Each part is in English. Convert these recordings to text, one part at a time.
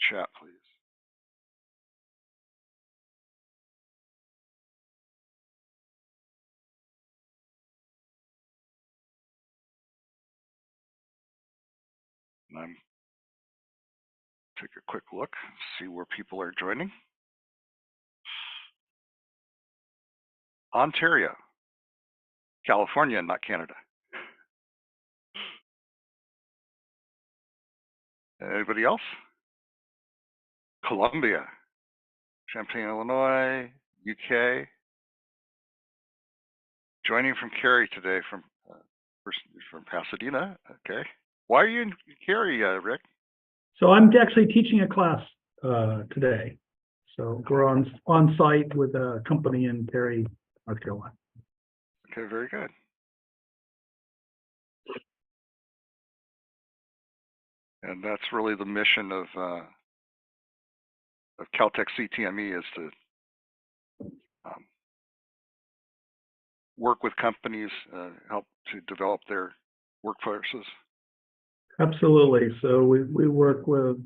chat, please. And I'm take a quick look, see where people are joining. Ontario, California, not Canada. Anybody else? Colombia, Champaign, Illinois, UK. Joining from Cary today from Pasadena. Okay. Why are you in Cary, Rick? So I'm actually teaching a class today. So we're on site with a company in Cary, North Carolina. Okay, very good. And that's really the mission of Caltech CTME, is to work with companies, help to develop their workforces. Absolutely. So we work with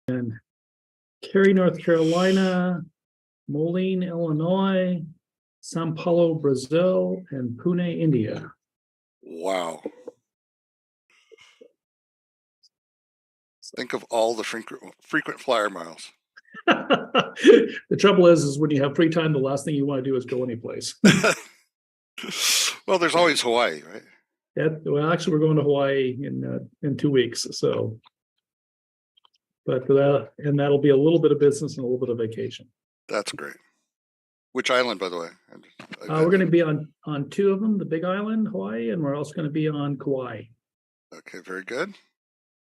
and Cary, North Carolina, Moline, Illinois, Sao Paulo, Brazil, and Pune, India. Wow. Think of all the frequent flyer miles. The trouble is when you have free time, the last thing you want to do is go anyplace. Well, there's always Hawaii, right? Yeah, well, actually, we're going to Hawaii in 2 weeks. So, but that'll be a little bit of business and a little bit of vacation. That's great. Which island, by the way? We're going to be on 2 of them: the Big Island, Hawaii, and we're also going to be on Kauai. Okay, very good.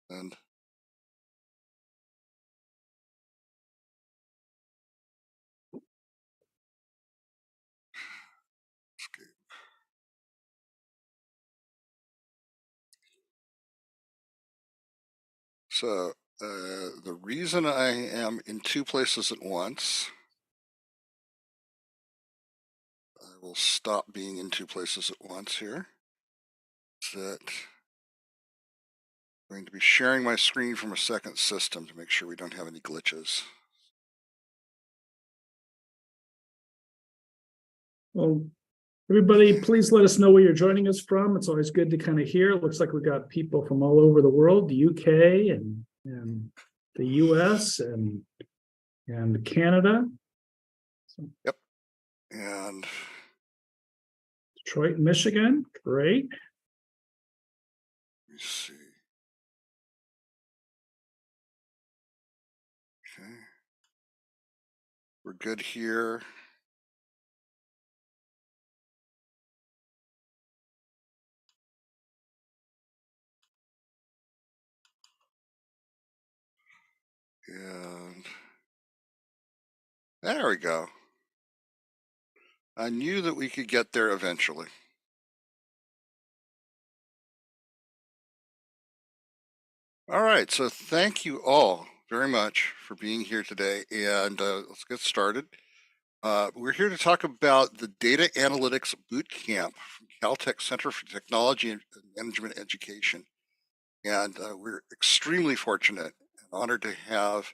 And so the reason I am in 2 places at once, I will stop being in 2 places at once here. That I'm going to be sharing my screen from a second system to make sure we don't have any glitches. Well, everybody, please let us know where you're joining us from. It's always good to kind of hear. It looks like we've got people from all over the world, the UK and the US and Canada. So, yep. And Detroit, Michigan. Great. let me see. Okay. We're good here. And there we go. I knew that we could get there eventually. All right, so thank you all very much for being here today, and let's get started. We're here to talk about the Data Analytics Bootcamp from Caltech Center for Technology and Management Education. And we're extremely fortunate and honored to have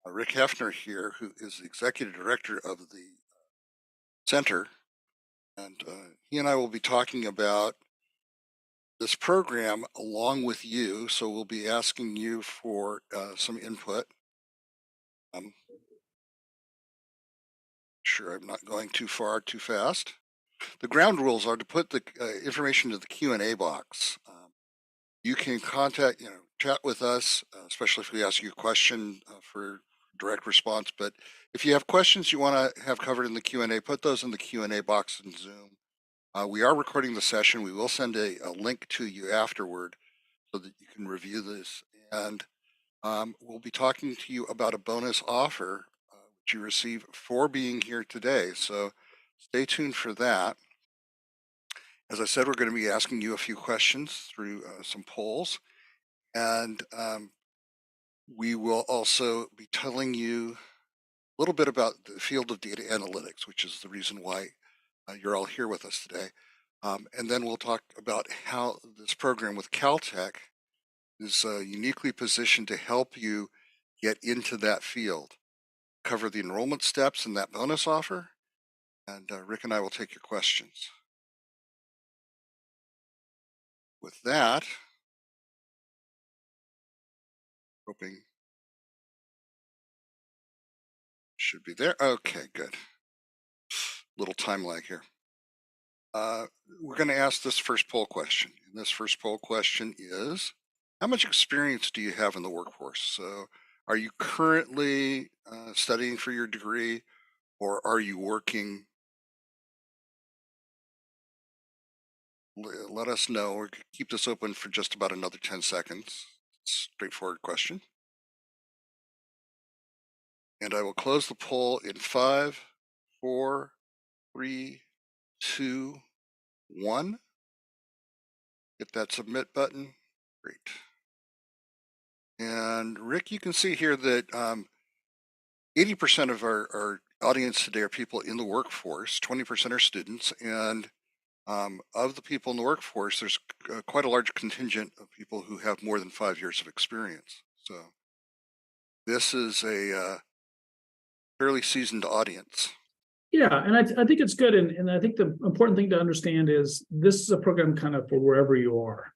Rick Hefner here, who is the Executive Director of the Center. And he and I will be talking about this program along with you. So we'll be asking you for some input. Sure, I'm not going too far too fast. The ground rules are to put the information to the Q&A box. You can contact, chat with us, especially if we ask you a question for direct response. But if you have questions you want to have covered in the Q&A, put those in the Q&A box in Zoom. We are recording the session. We will send a link to you afterward so that you can review this. And we'll be talking to you about a bonus offer which you receive for being here today. So stay tuned for that. As I said, we're going to be asking you a few questions through some polls. And we will also be telling you little bit about the field of data analytics, which is the reason why you're all here with us today. And then we'll talk about how this program with Caltech is uniquely positioned to help you get into that field, cover the enrollment steps and that bonus offer, and Rick and I will take your questions. With that, hoping should be there. Okay, good. Little time lag here. We're going to ask this first poll question. And this first poll question is, how much experience do you have in the workforce? So are you currently studying for your degree, or are you working? Let us know. We'll keep this open for just about another 10 seconds. Straightforward question. And I will close the poll in 5, 4, 3, 2, 1. Hit that submit button. Great. And Rick, you can see here that 80% of our audience today are people in the workforce, 20% are students, and of the people in the workforce, there's quite a large contingent of people who have more than 5 years of experience. So this is a fairly seasoned audience. Yeah, and I think it's good. And I think the important thing to understand is this is a program kind of for wherever you are.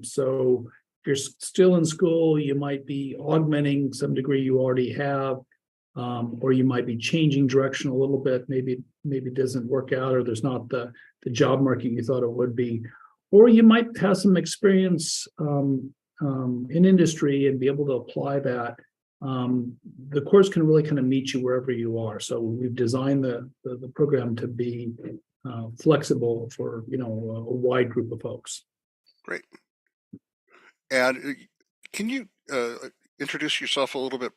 So if you're still in school, you might be augmenting some degree you already have, or you might be changing direction a little bit. Maybe it doesn't work out, or there's not the job market you thought it would be. Or you might have some experience in industry and be able to apply that. The course can really kind of meet you wherever you are. So we've designed the program to be flexible for a wide group of folks. Great. And can you introduce yourself a little bit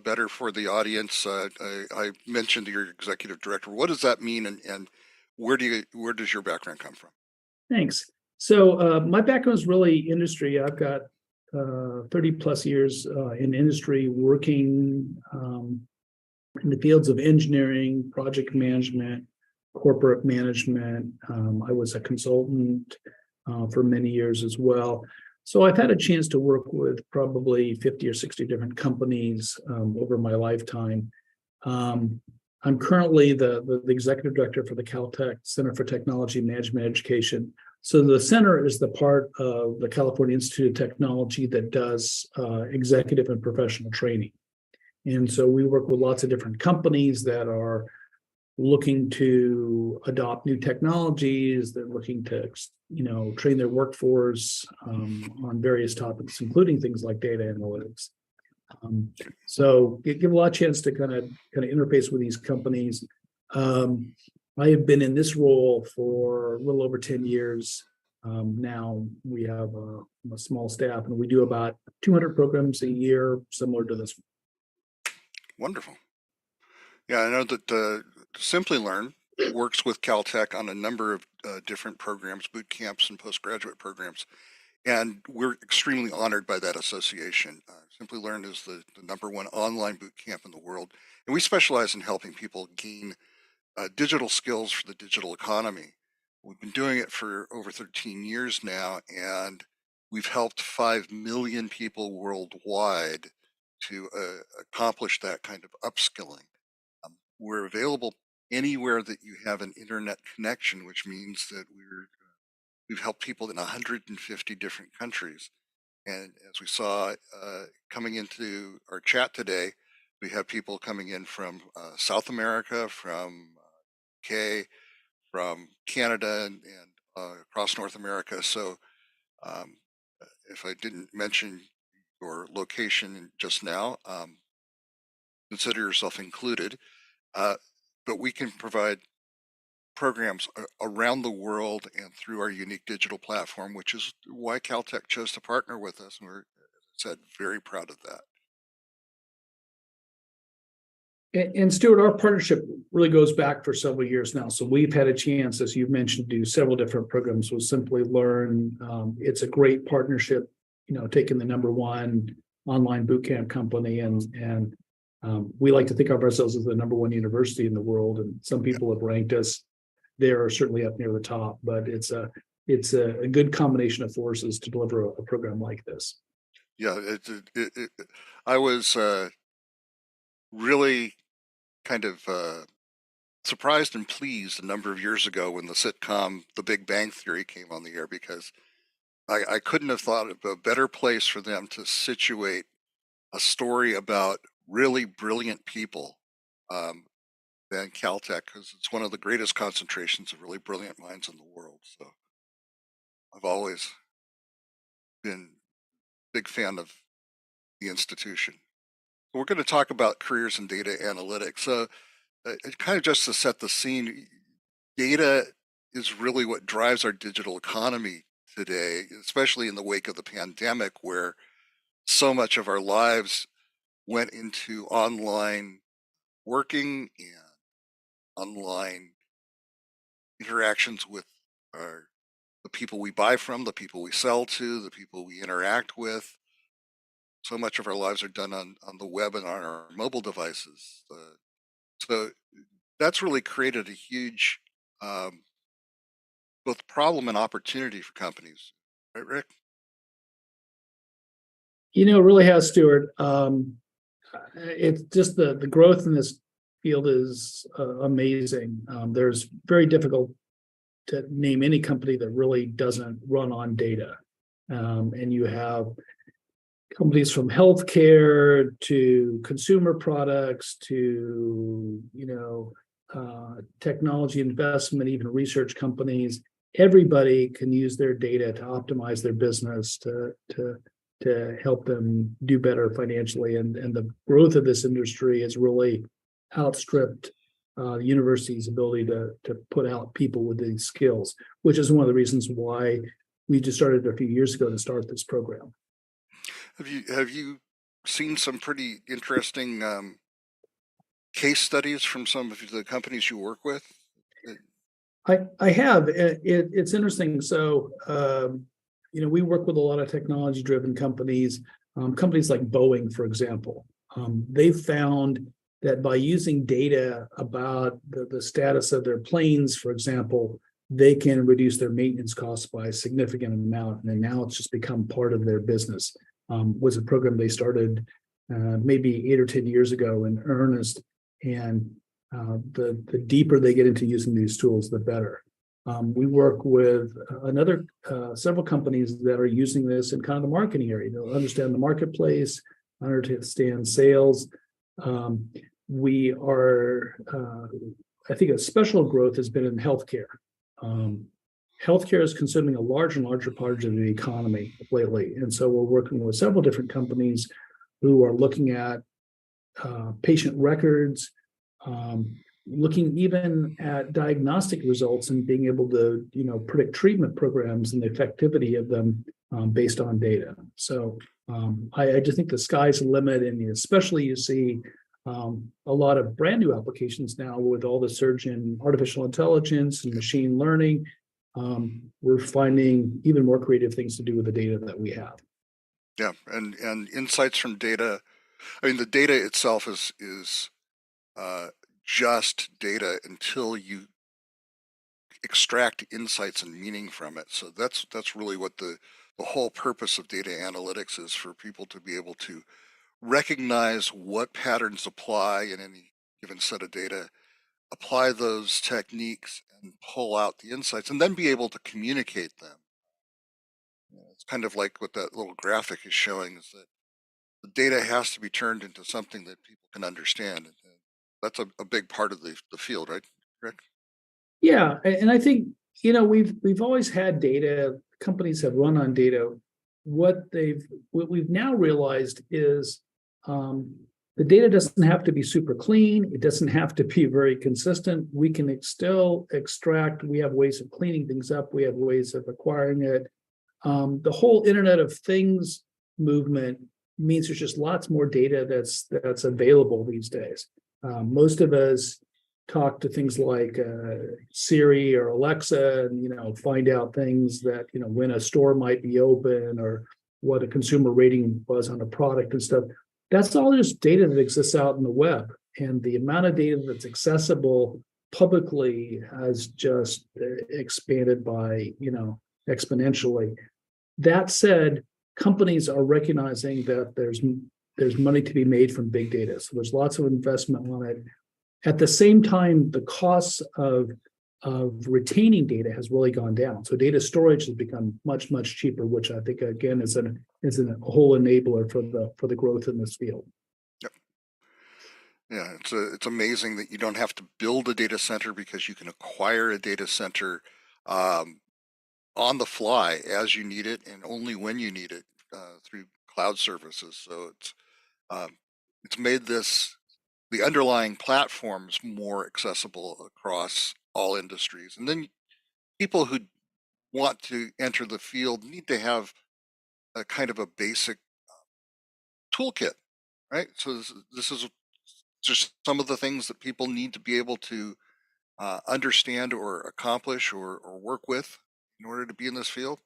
better for the audience? I mentioned you're executive director. What does that mean, and where does your background come from? Thanks. So my background is really industry. I've got 30 plus years in industry, working in the fields of engineering, project management, corporate management. I was a consultant for many years as well. So I've had a chance to work with probably 50 or 60 different companies over my lifetime. I'm currently the executive director for the Caltech Center for Technology Management Education. So the center is the part of the California Institute of Technology that does executive and professional training. And so we work with lots of different companies that are looking to adopt new technologies. They're looking to, train their workforce on various topics, including things like data analytics. So give a lot of chance to kind of interface with these companies. I have been in this role for a little over 10 years. Now we have a small staff, and we do about 200 programs a year, similar to this. Wonderful. Yeah, I know that Simplilearn works with Caltech on a number of different programs, boot camps and postgraduate programs, and we're extremely honored by that association. Simplilearn is the #1 online boot camp in the world, and we specialize in helping people gain digital skills for the digital economy. We've been doing it for over 13 years now, and we've helped 5 million people worldwide to accomplish that kind of upskilling. We're available anywhere that you have an internet connection, which means that we've helped people in 150 different countries. And as we saw coming into our chat today, we have people coming in from South America, from UK, from Canada, and across North America. So if I didn't mention your location just now, consider yourself included. But we can provide programs around the world and through our unique digital platform, which is why Caltech chose to partner with us. And we're, as I said, very proud of that. And Stuart, our partnership really goes back for several years now. So we've had a chance, as you've mentioned, to do several different programs with Simplilearn. It's a great partnership, taking the #1 online bootcamp company and We like to think of ourselves as the #1 university in the world, and some people have ranked us there, certainly up near the top. But it's a good combination of forces to deliver a program like this. Yeah, I was really kind of surprised and pleased a number of years ago when the sitcom The Big Bang Theory came on the air, because I couldn't have thought of a better place for them to situate a story about really brilliant people um, than Caltech, because it's one of the greatest concentrations of really brilliant minds in the world. So I've always been a big fan of the institution. We're going to talk about careers in data analytics. So kind of just to set the scene, data is really what drives our digital economy today, especially in the wake of the pandemic, where so much of our lives went into online working and online interactions with the people we buy from, the people we sell to, the people we interact with. So much of our lives are done on the web and on our mobile devices. So that's really created a huge um, both problem and opportunity for companies. Right, Rick? It really has, Stuart. It's just the growth in this field is amazing. There's very difficult to name any company that really doesn't run on data. And you have companies from healthcare to consumer products to, technology investment, even research companies. Everybody can use their data to optimize their business, to help them do better financially. And the growth of this industry has really outstripped the university's ability to put out people with these skills, which is one of the reasons why we just started a few years ago to start this program. Have you seen some pretty interesting case studies from some of the companies you work with? I have. It's interesting. So we work with a lot of technology-driven companies, companies like Boeing, for example. They've found that by using data about the status of their planes, for example, they can reduce their maintenance costs by a significant amount. And now it's just become part of their business. Was a program they started maybe 8 or 10 years ago in earnest. And the deeper they get into using these tools, the better. We work with several companies that are using this in kind of the marketing area. They'll understand the marketplace, understand sales. We are, I think, a special growth has been in healthcare. Healthcare is consuming a larger and larger part of the economy lately. And so we're working with several different companies who are looking at patient records, looking even at diagnostic results and being able to, predict treatment programs and the effectivity of them based on data. So I just think the sky's the limit, and especially you see a lot of brand new applications now with all the surge in artificial intelligence and machine learning. We're finding even more creative things to do with the data that we have. Yeah, and insights from data. I mean, the data itself is just data until you extract insights and meaning from it. So that's really what the whole purpose of data analytics is, for people to be able to recognize what patterns apply in any given set of data, apply those techniques and pull out the insights, and then be able to communicate them. It's kind of like what that little graphic is showing, is that the data has to be turned into something that people can understand. And that's a big part of the field, right, Rick? Yeah, and I think we've always had data. Companies have run on data. What we've now realized is the data doesn't have to be super clean. It doesn't have to be very consistent. We can still extract. We have ways of cleaning things up. We have ways of acquiring it. The whole Internet of Things movement means there's just lots more data that's available these days. Most of us talk to things like Siri or Alexa, and find out things that when a store might be open, or what a consumer rating was on a product and stuff. that's all just data that exists out in the web. And the amount of data that's accessible publicly has just expanded by, exponentially. That said, companies are recognizing that there's money to be made from big data. So there's lots of investment on it. At the same time, the costs of retaining data has really gone down. So data storage has become much, much cheaper, which I think again is a whole enabler for the growth in this field. Yep. Yeah, it's amazing that you don't have to build a data center because you can acquire a data center on the fly as you need it and only when you need it through cloud services. So it's made the underlying platforms more accessible across all industries. And then people who want to enter the field need to have a kind of a basic toolkit, right? So this is just some of the things that people need to be able to understand or accomplish or work with in order to be in this field.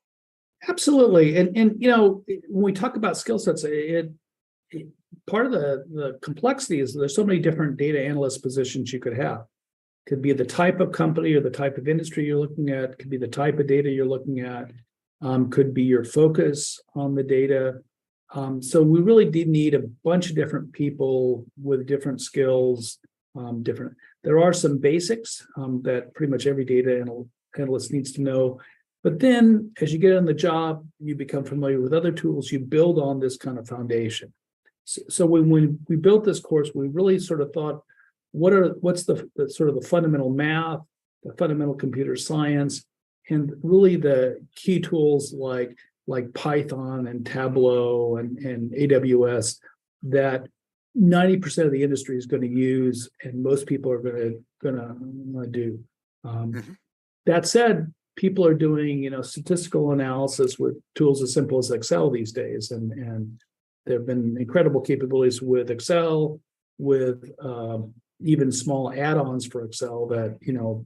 Absolutely. And when we talk about skill sets, part of the complexity is there's so many different data analyst positions you could have. Could be the type of company or the type of industry you're looking at, could be the type of data you're looking at, could be your focus on the data. So we really did need a bunch of different people with different skills. There are some basics that pretty much every data analyst needs to know. But then as you get on the job, you become familiar with other tools, you build on this kind of foundation. So when we built this course, we really sort of thought, what's the sort of the fundamental math, the fundamental computer science, and really the key tools like Python and Tableau and AWS that 90% of the industry is going to use and most people are going to do. That said, people are doing statistical analysis with tools as simple as Excel these days, and there have been incredible capabilities with Excel, with even small add-ons for Excel that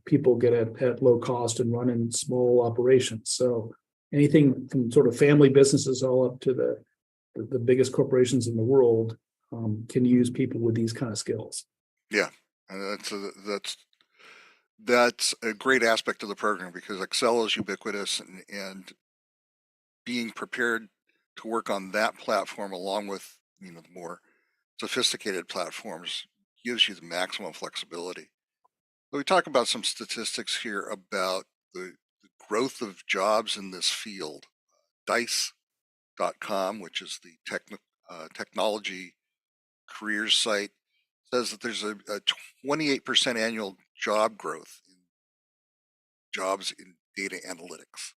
people get at low cost and run in small operations. So anything from sort of family businesses all up to the biggest corporations in the world can use people with these kind of skills. Yeah, and that's a great aspect of the program because Excel is ubiquitous, and being prepared to work on that platform along with the more sophisticated platforms gives you the maximum flexibility. So we talk about some statistics here about the growth of jobs in this field. Dice.com, which is the technology careers site, says that there's a 28% annual job growth in jobs in data analytics.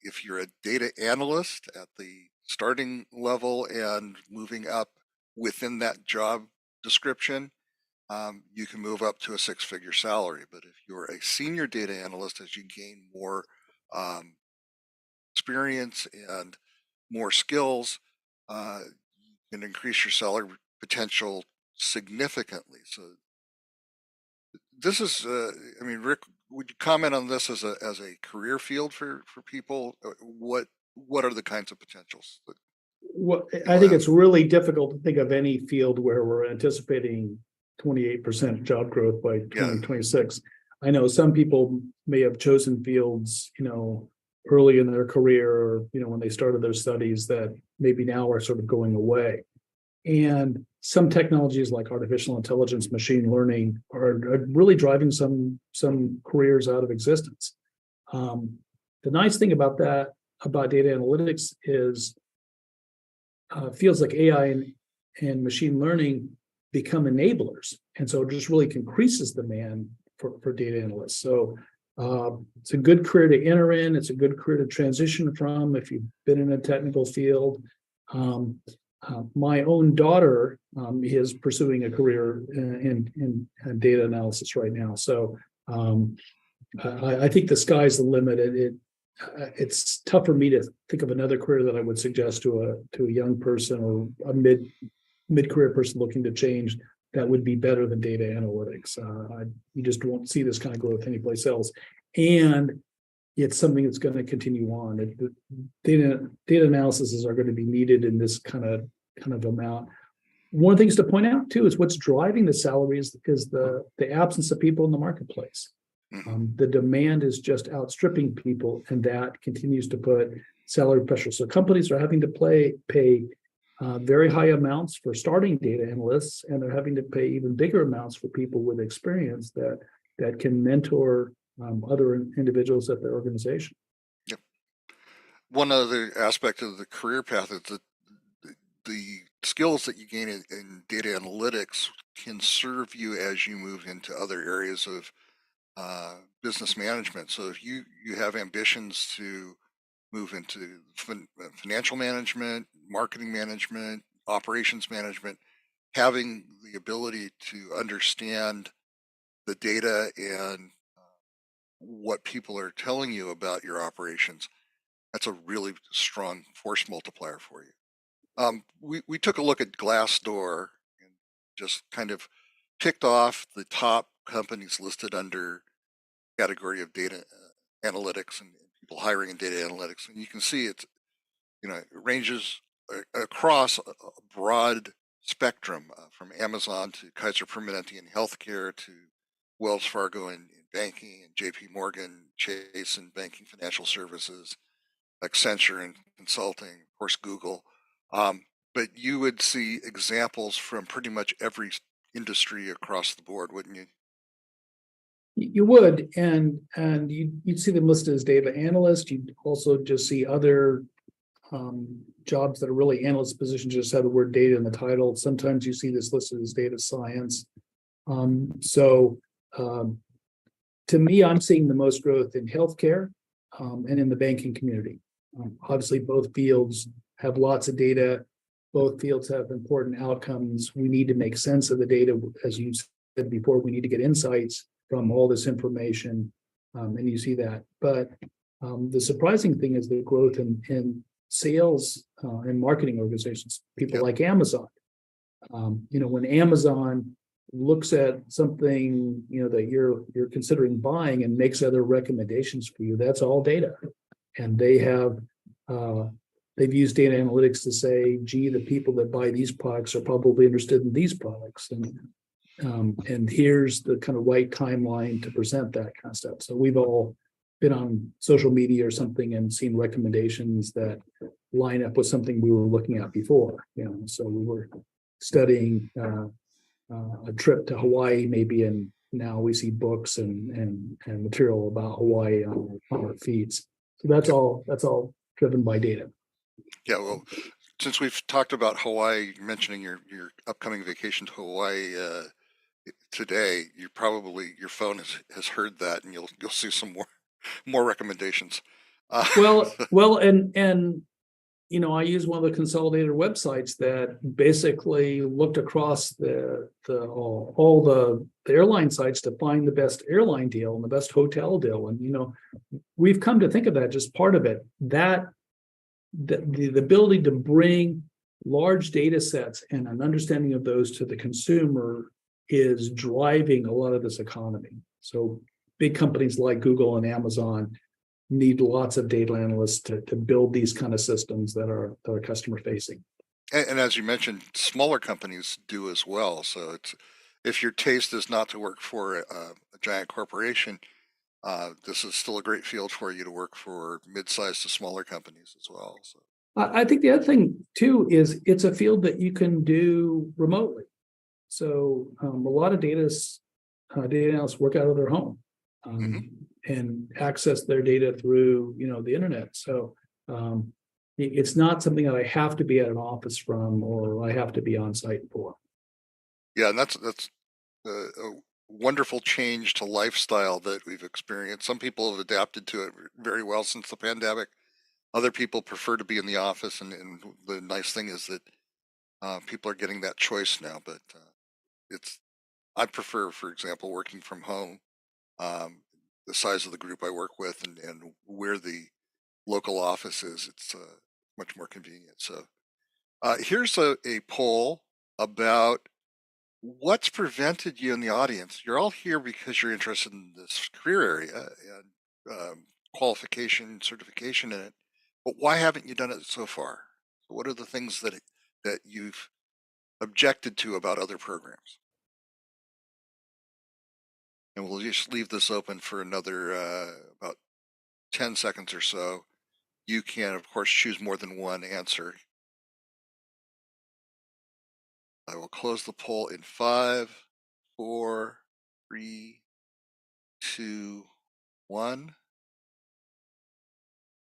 If you're a data analyst at the starting level and moving up within that job description, you can move up to a six-figure salary. But if you're a senior data analyst, as you gain more experience and more skills, you can increase your salary potential significantly. So this is, Rick, would you comment on this as a career field for people? What are the kinds of potentials? Well, I think it's really difficult to think of any field where we're anticipating 28% job growth by 2026. I know some people may have chosen fields, early in their career or, when they started their studies that maybe now are sort of going away. And some technologies like artificial intelligence, machine learning are really driving some careers out of existence. The nice thing about data analytics is fields like AI and machine learning become enablers. And so it just really increases demand for data analysts. So it's a good career to enter in. It's a good career to transition from if you've been in a technical field. My own daughter is pursuing a career in data analysis right now. So I think the sky's the limit. It's tough for me to think of another career that I would suggest to a young person or a mid-career person looking to change that would be better than data analytics. You just won't see this kind of growth anyplace else. And it's something that's going to continue on. Data analyses are going to be needed in this kind of amount. one of the things to point out too is what's driving the salaries is the absence of people in the marketplace. The demand is just outstripping people, and that continues to put salary pressure. So companies are having to pay very high amounts for starting data analysts, and they're having to pay even bigger amounts for people with experience that can mentor other individuals at their organization. Yep. One other aspect of the career path is that the skills that you gain in data analytics can serve you as you move into other areas of business management. So if you have ambitions to move into financial management, marketing management, operations management, having the ability to understand the data and what people are telling you about your operations, that's a really strong force multiplier for you. We took a look at Glassdoor and just kind of ticked off the top companies listed under category of data analytics and people hiring in data analytics. And you can see it ranges across a broad spectrum from Amazon to Kaiser Permanente in healthcare to Wells Fargo in banking and JP Morgan Chase in banking financial services, Accenture in consulting, of course, Google. But you would see examples from pretty much every industry across the board, wouldn't you? You would, and you'd see them listed as data analyst. You'd also just see other jobs that are really analyst positions, just have the word data in the title. Sometimes you see this listed as data science. To me, I'm seeing the most growth in healthcare and in the banking community. Obviously, both fields have lots of data. Both fields have important outcomes. We need to make sense of the data. As you said before, we need to get insights from all this information, and you see that. But the surprising thing is the growth in sales and marketing organizations, people like Amazon. When Amazon looks at something that you're considering buying and makes other recommendations for you, that's all data. And they've used data analytics to say, gee, the people that buy these products are probably interested in these products, and here's the kind of right timeline to present that kind of stuff. So we've all been on social media or something and seen recommendations that line up with something we were looking at before. So we were studying a trip to Hawaii, maybe, and now we see books and material about Hawaii on our feeds. So that's all driven by data. Yeah, well, since we've talked about Hawaii, mentioning your upcoming vacation to Hawaii today, your phone has heard that, and you'll see some more recommendations. Well, and I use one of the consolidator websites that basically looked across all the airline sites to find the best airline deal and the best hotel deal. And we've come to think of that just part of it, that the ability to bring large data sets and an understanding of those to the consumer is driving a lot of this economy. So big companies like Google and Amazon need lots of data analysts to build these kind of systems that are customer facing. And as you mentioned, smaller companies do as well. So if your taste is not to work for a giant corporation, this is still a great field for you to work for mid-sized to smaller companies as well. So I think the other thing too is it's a field that you can do remotely. So a lot of data analysts work out of their home and access their data through the internet. So it's not something that I have to be at an office from or I have to be on site for. Yeah, and that's a wonderful change to lifestyle that we've experienced. Some people have adapted to it very well since the pandemic. Other people prefer to be in the office, and the nice thing is that people are getting that choice now. But I prefer, for example, working from home. The size of the group I work with and where the local office is, it's much more convenient. So here's a poll about what's prevented you in the audience. You're all here because you're interested in this career area and qualification, certification in it. But why haven't you done it so far? What are the things that you've objected to about other programs. And we'll just leave this open for another about 10 seconds or so. You can, of course, choose more than one answer. I will close the poll in 5, 4, 3, 2, 1.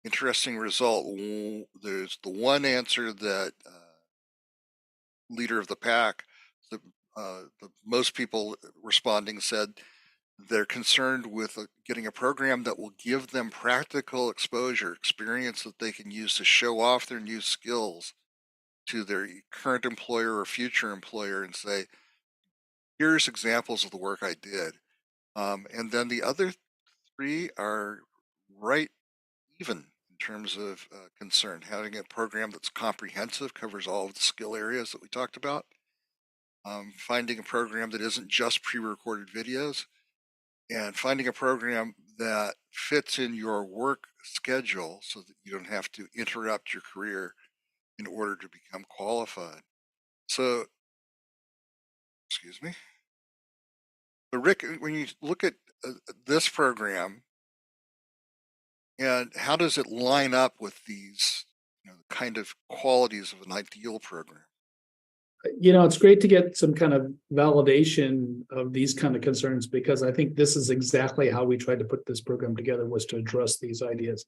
Interesting result. There's the one answer that leader of the pack, the most people responding said they're concerned with getting a program that will give them practical exposure, experience that they can use to show off their new skills to their current employer or future employer and say, here's examples of the work I did. And then the other 3 are right even in terms of concern. Having a program that's comprehensive, covers all of the skill areas that we talked about. Finding a program that isn't just pre-recorded videos, and finding a program that fits in your work schedule so that you don't have to interrupt your career in order to become qualified. So, excuse me. So Rick, when you look at this program, and how does it line up with these kind of qualities of an ideal program? It's great to get some kind of validation of these kind of concerns, because I think this is exactly how we tried to put this program together, was to address these ideas.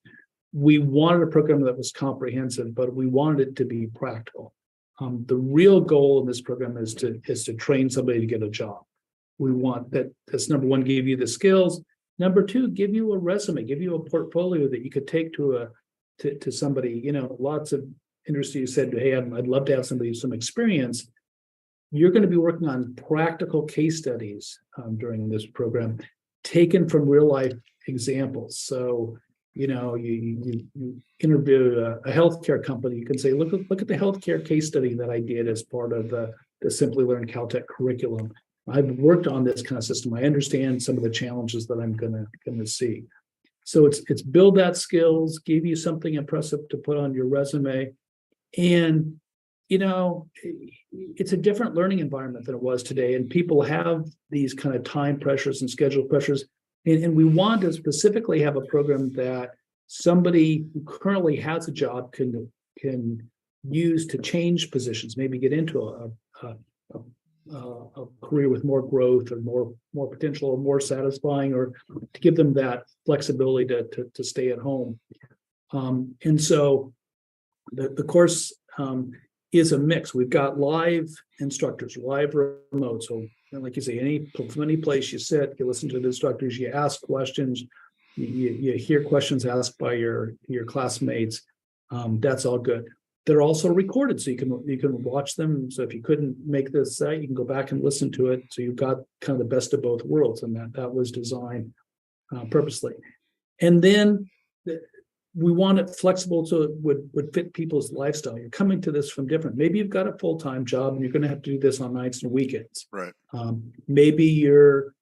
We wanted a program that was comprehensive, but we wanted it to be practical. The real goal in this program is to train somebody to get a job. We want that's number one, give you the skills. Number two, give you a resume, give you a portfolio that you could take to somebody. Lots of industries said, hey, I'd love to have somebody with some experience. You're going to be working on practical case studies during this program, taken from real life examples. So, you interview a healthcare company, you can say, look at the healthcare case study that I did as part of the Simplilearn Caltech curriculum. I've worked on this kind of system. I understand some of the challenges that I'm gonna see. So it's build that skills, give you something impressive to put on your resume. And it's a different learning environment than it was today, and people have these kind of time pressures and schedule pressures, and we want to specifically have a program that somebody who currently has a job can use to change positions, maybe get into a career with more growth or more potential or more satisfying, or to give them that flexibility to stay at home. And so the course is a mix. We've got live instructors, live remote. So like you say, from any place you sit, you listen to the instructors, you ask questions, you hear questions asked by your classmates. That's all good. They're also recorded, so you can watch them. So if you couldn't make this site, you can go back and listen to it. So you've got kind of the best of both worlds, and that was designed purposely. And then we want it flexible so it would fit people's lifestyle. You're coming to this from different. Maybe you've got a full-time job and you're going to have to do this on nights and weekends. Right. Maybe you're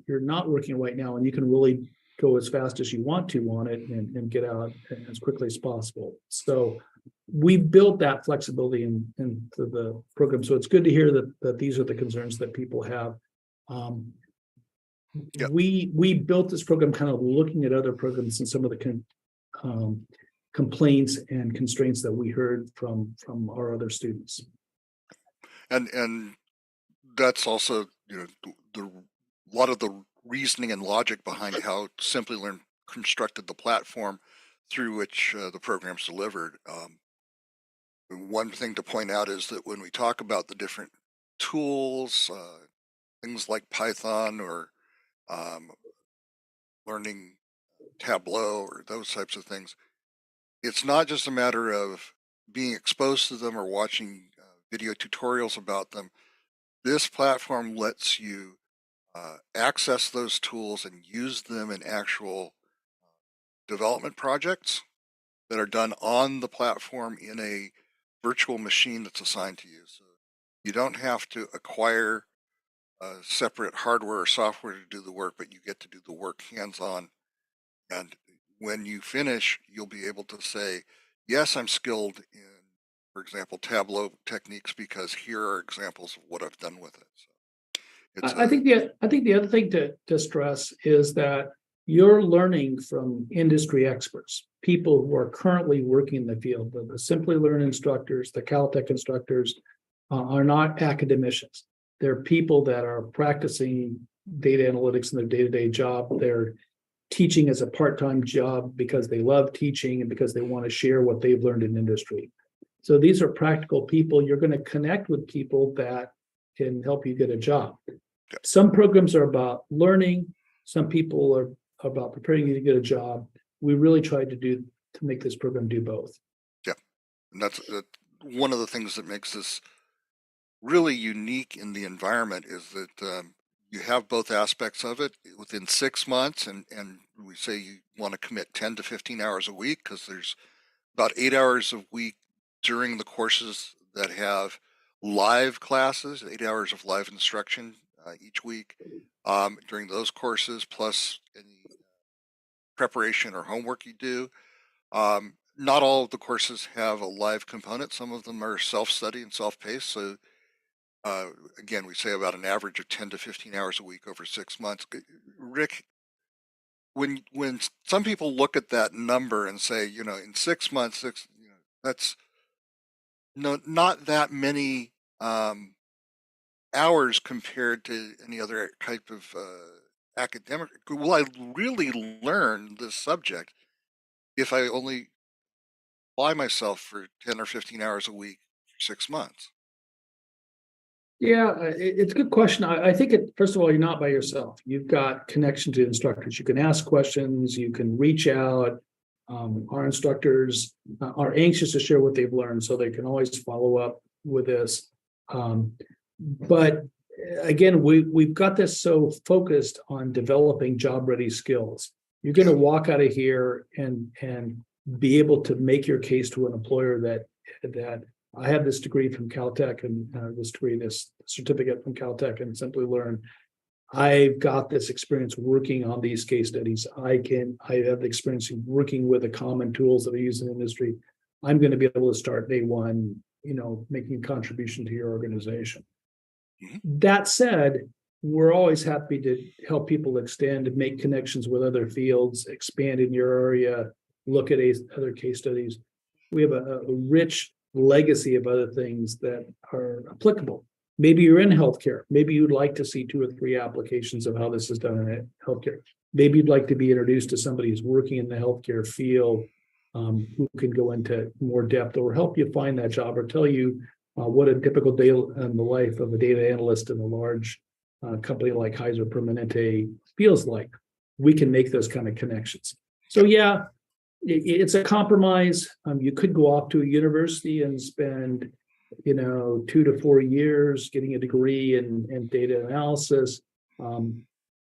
not working right now and you can really go as fast as you want to on it and get out as quickly as possible. So we built that flexibility into the program. So it's good to hear that these are the concerns that people have. Yep. We built this program kind of looking at other programs and some of the complaints and constraints that we heard from our other students. And that's also a lot of the reasoning and logic behind how Simplilearn constructed the platform through which the program's delivered. One thing to point out is that when we talk about the different tools, things like Python or learning Tableau or those types of things, it's not just a matter of being exposed to them or watching video tutorials about them. This platform lets you access those tools and use them in actual development projects that are done on the platform in a virtual machine that's assigned to you. So you don't have to acquire separate hardware or software to do the work, but you get to do the work hands-on. And when you finish, you'll be able to say, yes, I'm skilled in for example, Tableau techniques, because here are examples of what I've done with it. So it's I think the other thing to stress is that you're learning from industry experts, people who are currently working in the field. The Simplilearn instructors, the Caltech instructors, are not academicians. They're people that are practicing data analytics in their day-to-day job. They're teaching as a part-time job because they love teaching and because they want to share what they've learned in industry. So these are practical people. You're going to connect with people that can help you get a job. yeah, Some programs are about learning. Some people are about preparing you to get a job. We really tried to make this program do both. yeah, and that's one of the things that makes this really unique in the environment is that you have both aspects of it within 6 months, and we say you want to commit 10 to 15 hours a week, because there's about 8 hours a week during the courses that have live classes, 8 hours of live instruction each week during those courses, plus any preparation or homework you do. Not all of the courses have a live component. Some of them are self-study and self-paced. So uh, again, we say about an average of 10 to 15 hours a week over 6 months. Rick, when some people look at that number and say, in 6 months, that's not that many hours compared to any other type of academic. Will I really learn this subject if I only apply myself for 10 or 15 hours a week for 6 months? Yeah, it's a good question. I think first of all, you're not by yourself. You've got connection to instructors. You can ask questions, you can reach out. Our instructors are anxious to share what they've learned, so they can always follow up with this. But again, we've got this so focused on developing job ready skills. You're going to walk out of here and be able to make your case to an employer that I have this degree from Caltech and this certificate from Caltech and Simplilearn. I've got this experience working on these case studies. I have the experience in working with the common tools that are used in the industry. I'm going to be able to start day one, making a contribution to your organization. Mm-hmm. That said, we're always happy to help people extend and make connections with other fields, expand in your area, look at other case studies. We have a rich legacy of other things that are applicable. Maybe you're in healthcare. Maybe you'd like to see 2 or 3 applications of how this is done in healthcare. Maybe you'd like to be introduced to somebody who's working in the healthcare field, who can go into more depth or help you find that job or tell you what a typical day in the life of a data analyst in a large company like Kaiser Permanente feels like. We can make those kind of connections. So yeah, it's a compromise. You could go off to a university and spend 2 to 4 years getting a degree in data analysis.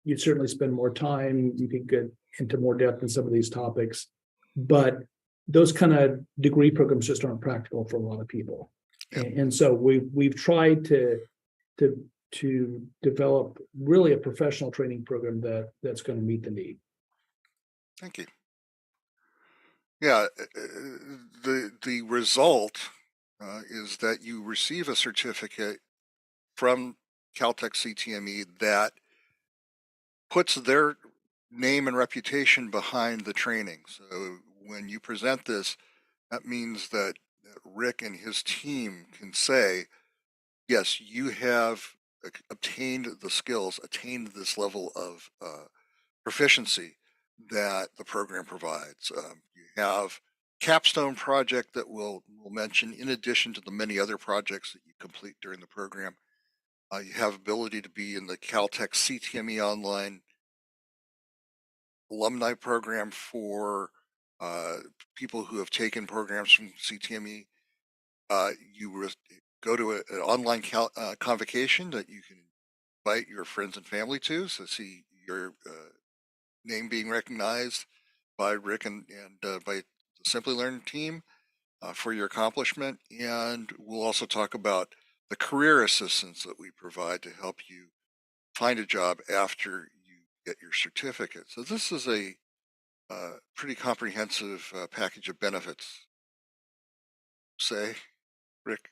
You'd certainly spend more time. You could get into more depth in some of these topics, but those kind of degree programs just aren't practical for a lot of people. Yeah. And so we've tried to develop really a professional training program that's going to meet the need. Thank you. Yeah, the result is that you receive a certificate from Caltech CTME that puts their name and reputation behind the training. So when you present this, that means that Rick and his team can say, yes, you have obtained the skills, attained this level of proficiency that the program provides. You have capstone project that we'll mention in addition to the many other projects that you complete during the program. You have ability to be in the Caltech CTME online alumni program for people who have taken programs from CTME. You go to an online convocation that you can invite your friends and family to, so see your name being recognized by Rick and by the Simplilearn team for your accomplishment. And we'll also talk about the career assistance that we provide to help you find a job after you get your certificate. So this is a pretty comprehensive package of benefits, say. Rick?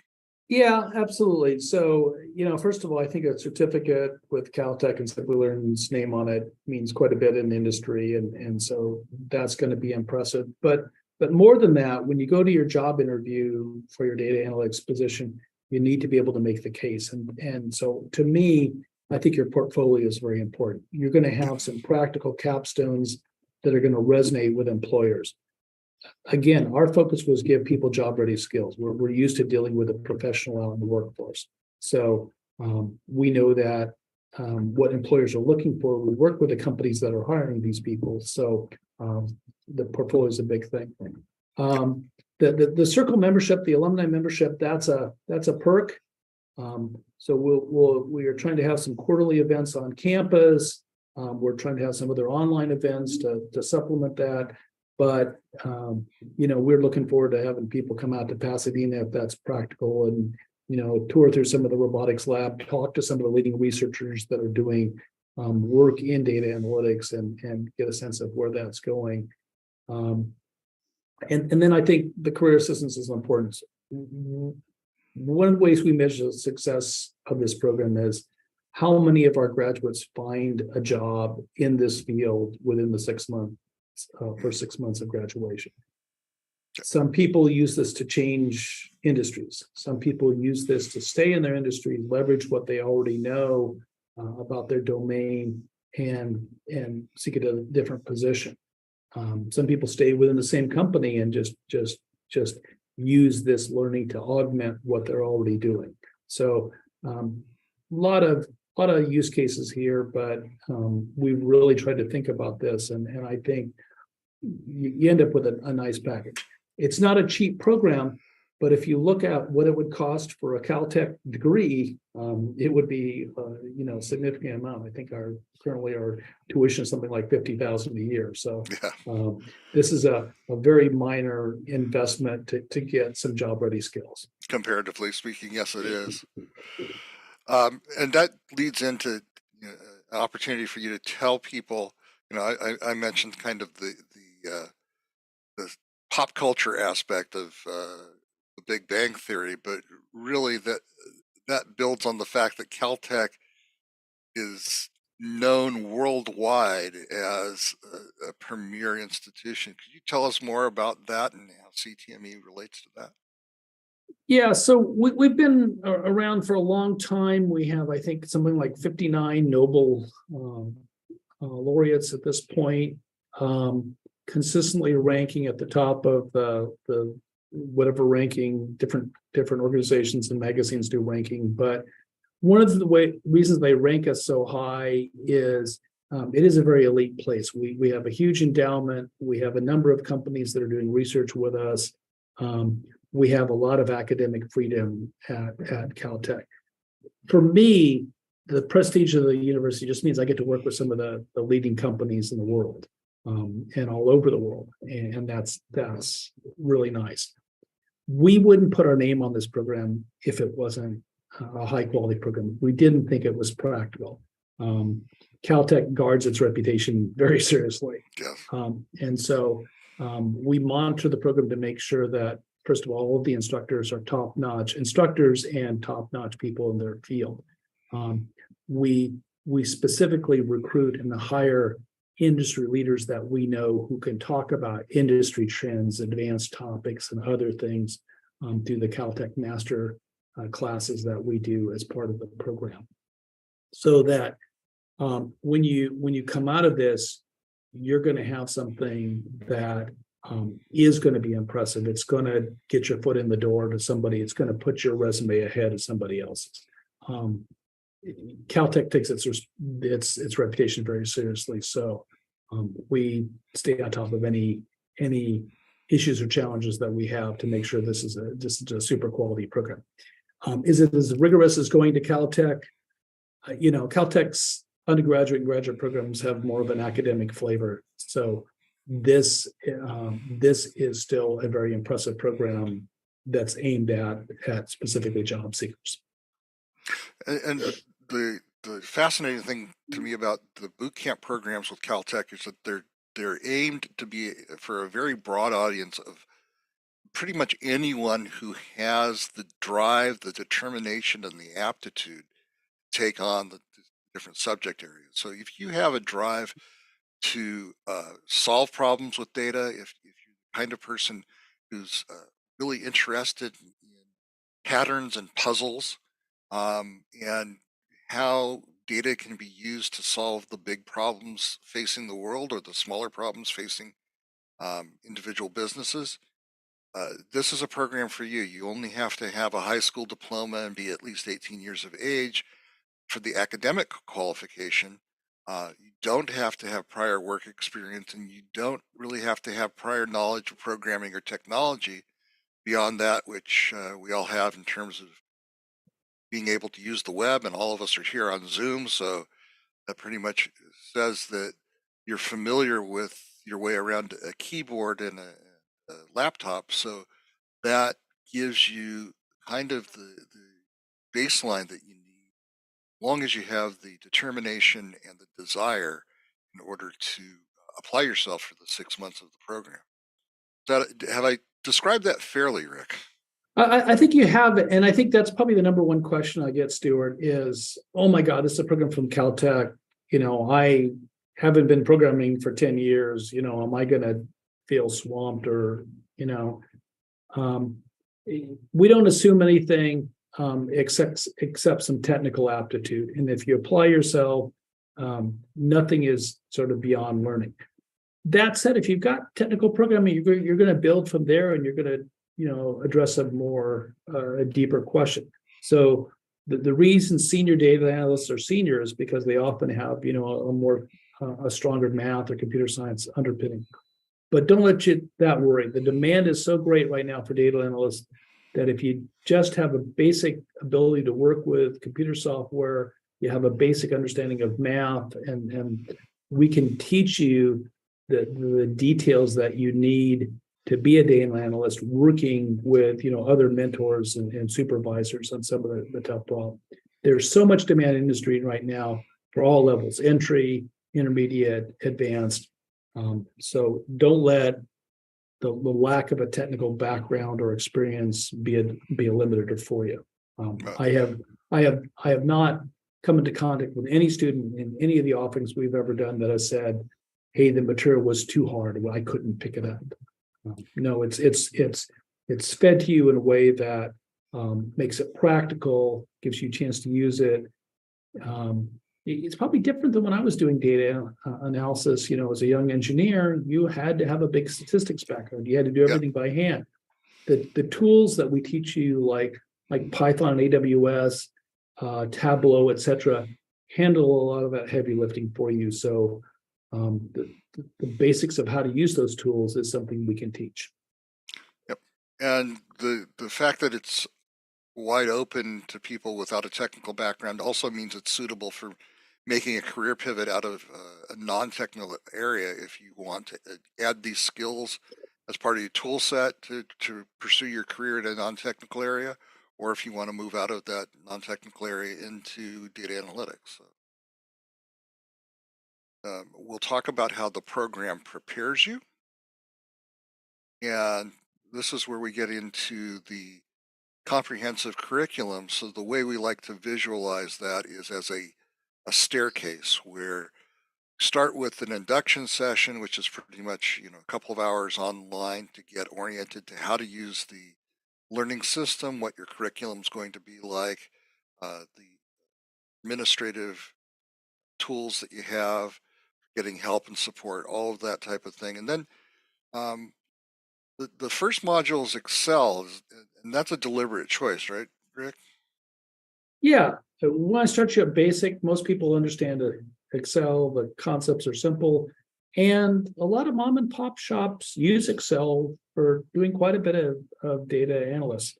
Yeah, absolutely. So, first of all, I think a certificate with Caltech and Simplilearn's name on it means quite a bit in the industry, and so that's going to be impressive. But more than that, when you go to your job interview for your data analytics position, you need to be able to make the case. And so to me, I think your portfolio is very important. You're going to have some practical capstones that are going to resonate with employers. Again, our focus was give people job ready skills. We're used to dealing with a professional out in the workforce. So we know that what employers are looking for, we work with the companies that are hiring these people. So the portfolio is a big thing. The circle membership, the alumni membership, that's a perk. So we are trying to have some quarterly events on campus. We're trying to have some other online events to supplement that. But we're looking forward to having people come out to Pasadena if that's practical, and tour through some of the robotics lab, talk to some of the leading researchers that are doing work in data analytics, and get a sense of where that's going. And then I think the career assistance is important. One of the ways we measure the success of this program is how many of our graduates find a job in this field within the 6 months. For 6 months of graduation. Some people use this to change industries. Some people use this to stay in their industry, leverage what they already know about their domain, and seek a different position. Some people stay within the same company and just use this learning to augment what they're already doing. So a lot of use cases here, but we've really tried to think about this, and I think you end up with a nice package. It's not a cheap program, but if you look at what it would cost for a Caltech degree, it would be a significant amount. I think currently our tuition is something like $50,000 a year. So Yeah. this is a very minor investment to get some job ready skills. Comparatively speaking, yes, it is. And that leads into an opportunity for you to tell people. I mentioned kind of the pop culture aspect of the Big Bang Theory, but really that builds on the fact that Caltech is known worldwide as a premier institution. Could you tell us more about that and how CTME relates to that? Yeah, so we've been around for a long time. We have, I think, something like 59 Nobel laureates at this point, consistently ranking at the top of the whatever ranking different organizations and magazines do ranking. But one of the reasons they rank us so high is it is a very elite place. We have a huge endowment. We have a number of companies that are doing research with us. We have a lot of academic freedom at Caltech. For me, the prestige of the university just means I get to work with some of the leading companies in the world, and all over the world, and that's really nice. We wouldn't put our name on this program if it wasn't a high quality program. We didn't think it was practical. Caltech guards its reputation very seriously, and so we monitor the program to make sure that, first of all of the instructors are top-notch instructors and top-notch people in their field. We specifically recruit and hire industry leaders that we know who can talk about industry trends, advanced topics, and other things through the Caltech master classes that we do as part of the program. So that when you come out of this, you're going to have something that is going to be impressive. It's going to get your foot in the door to somebody. It's going to put your resume ahead of somebody else's. Caltech takes its reputation very seriously, so we stay on top of any issues or challenges that we have to make sure this is a super quality program. Is it as rigorous as going to Caltech? Caltech's undergraduate and graduate programs have more of an academic flavor, so this is still a very impressive program that's aimed at specifically job seekers. And the fascinating thing to me about the bootcamp programs with Caltech is that they're aimed to be for a very broad audience of pretty much anyone who has the drive, the determination, and the aptitude to take on the different subject areas. So if you have a drive to solve problems with data, if you're the kind of person who's really interested in patterns and puzzles, and how data can be used to solve the big problems facing the world or the smaller problems facing individual businesses, this is a program for you. You only have to have a high school diploma and be at least 18 years of age for the academic qualification. You don't have to have prior work experience, and you don't really have to have prior knowledge of programming or technology beyond that, which we all have in terms of being able to use the web, and all of us are here on Zoom, so that pretty much says that you're familiar with your way around a keyboard and a laptop. So that gives you kind of the baseline that you need, long as you have the determination and the desire in order to apply yourself for the 6 months of the program. Have I described that fairly, Rick? I think you have it, and I think that's probably the number one question I get, Stuart, is, oh my God, this is a program from Caltech. I haven't been programming for 10 years. Am I going to feel swamped or, we don't assume anything except some technical aptitude. And if you apply yourself, nothing is sort of beyond learning. That said, if you've got technical programming, you're going to build from there, and you're going to address a deeper question. So the reason senior data analysts are senior is because they often have a stronger math or computer science underpinning. But don't let that worry. The demand is so great right now for data analysts that if you just have a basic ability to work with computer software, you have a basic understanding of math, and we can teach you the details that you need to be a data analyst, working with other mentors and supervisors on some of the tough problems. There's so much demand in industry right now for all levels: entry, intermediate, advanced. So don't let the lack of a technical background or experience be a limiter for you. I have not come into contact with any student in any of the offerings we've ever done that has said, "Hey, the material was too hard, I couldn't pick it up." No, it's fed to you in a way that makes it practical, gives you a chance to use it. It's probably different than when I was doing data analysis. As a young engineer, you had to have a big statistics background. You had to do everything by hand. The tools that we teach you, like Python and AWS, Tableau, etc., handle a lot of that heavy lifting for you. So the basics of how to use those tools is something we can teach. Yep. And the fact that it's wide open to people without a technical background also means it's suitable for making a career pivot out of a non-technical area if you want to add these skills as part of your tool set to pursue your career in a non-technical area, or if you want to move out of that non-technical area into data analytics. We'll talk about how the program prepares you, and this is where we get into the comprehensive curriculum. So the way we like to visualize that is as a staircase, where start with an induction session, which is pretty much a couple of hours online to get oriented to how to use the learning system, what your curriculum is going to be like, the administrative tools that you have, getting help and support, all of that type of thing. And then um, the first module is Excel, and that's a deliberate choice, right, Rick? Yeah, so we want to start you at basic. Most people understand Excel. The concepts are simple, and a lot of mom and pop shops use Excel for doing quite a bit of data analysis,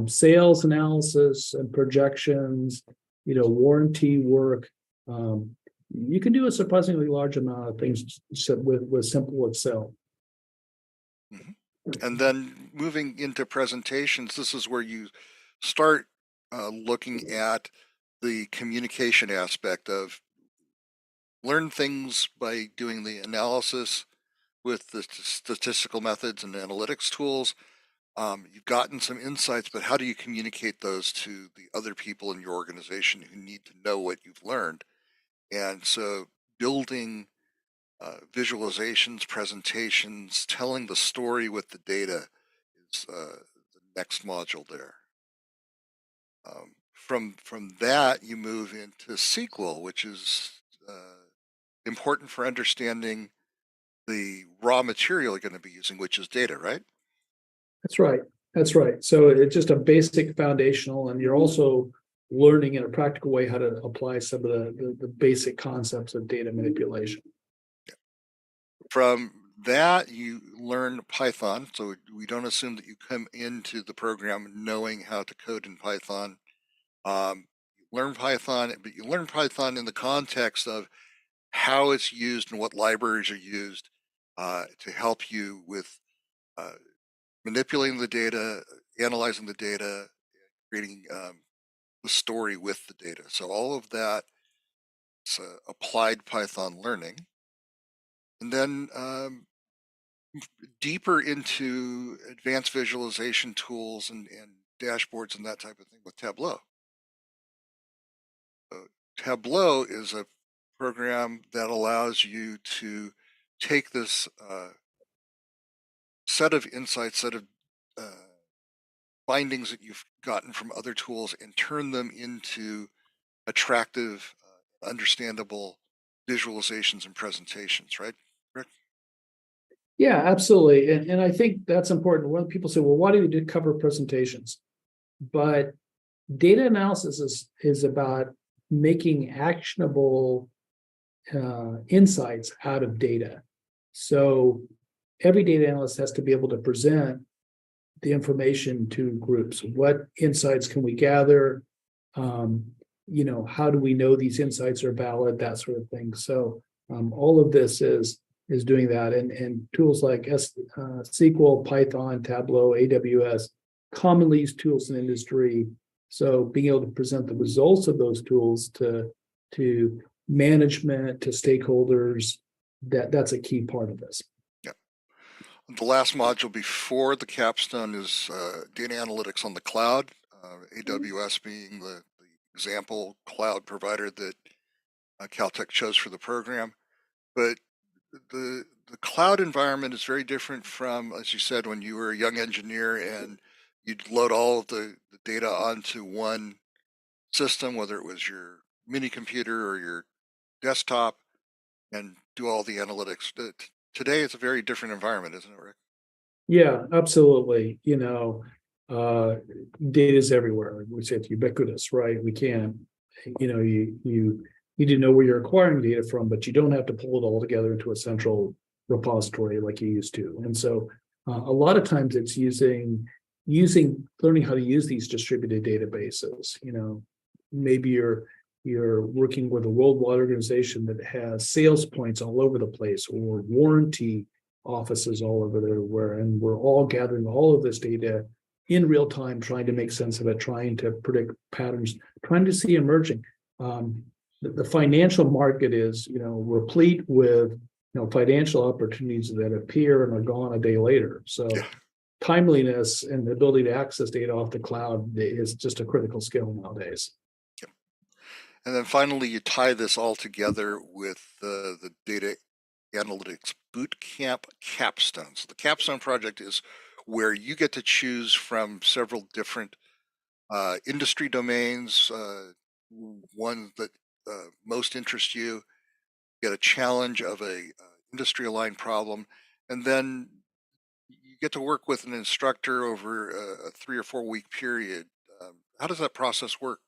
sales analysis and projections, warranty work. You can do a surprisingly large amount of things with simple Excel. Mm-hmm. And then moving into presentations, this is where you start looking at the communication aspect of learn things by doing the analysis with the statistical methods and analytics tools, You've gotten some insights, but how do you communicate those to the other people in your organization who need to know what you've learned? And so building visualizations, presentations, telling the story with the data is the next module there. From that, you move into SQL, which is important for understanding the raw material you're going to be using, which is data, right? That's right. That's right. So it's just a basic foundational, and you're also learning in a practical way how to apply some of the basic concepts of data manipulation. From that, you learn Python. So we don't assume that you come into the program knowing how to code in Python. You learn Python, but you learn Python in the context of how it's used and what libraries are used to help you with manipulating the data, analyzing the data, creating the story with the data. So all of that is applied Python learning. And then deeper into advanced visualization tools and dashboards and that type of thing with Tableau. So Tableau is a program that allows you to take this set of insights, set of findings that you've gotten from other tools and turn them into attractive, understandable visualizations and presentations, right, Rick? Yeah, absolutely. And I think that's important. When people say, well, why do you cover presentations? But data analysis is about making actionable insights out of data. So every data analyst has to be able to present the information to groups. What insights can we gather? How do we know these insights are valid? That sort of thing. So all of this is doing that, and tools like SQL, Python, Tableau, AWS, commonly used tools in industry. So being able to present the results of those tools to management, to stakeholders, that's a key part of this. Yeah. The last module before the capstone is data analytics on the cloud, AWS being the example cloud provider that Caltech chose for the program. But the cloud environment is very different from, as you said, when you were a young engineer and you'd load all of the data onto one system, whether it was your mini computer or your desktop, and do all the analytics. Today, it's a very different environment, isn't it, Rick? Yeah, absolutely. Data is everywhere. We say it's ubiquitous, right? We can't, you need to know where you're acquiring data from, but you don't have to pull it all together into a central repository like you used to. And so a lot of times it's learning how to use these distributed databases. Maybe you're working with a worldwide organization that has sales points all over the place, or warranty offices all over there, and we're all gathering all of this data in real time, trying to make sense of it, trying to predict patterns, trying to see emerging. The financial market is, replete with, financial opportunities that appear and are gone a day later. So Yeah. timeliness and the ability to access data off the cloud is just a critical skill nowadays. Yeah. And then finally, you tie this all together with the data analytics bootcamp capstone. So the capstone project is where you get to choose from several different industry domains, one that most interests you, get a challenge of a industry aligned problem, and then you get to work with an instructor over a 3 or 4 week period. How does that process work?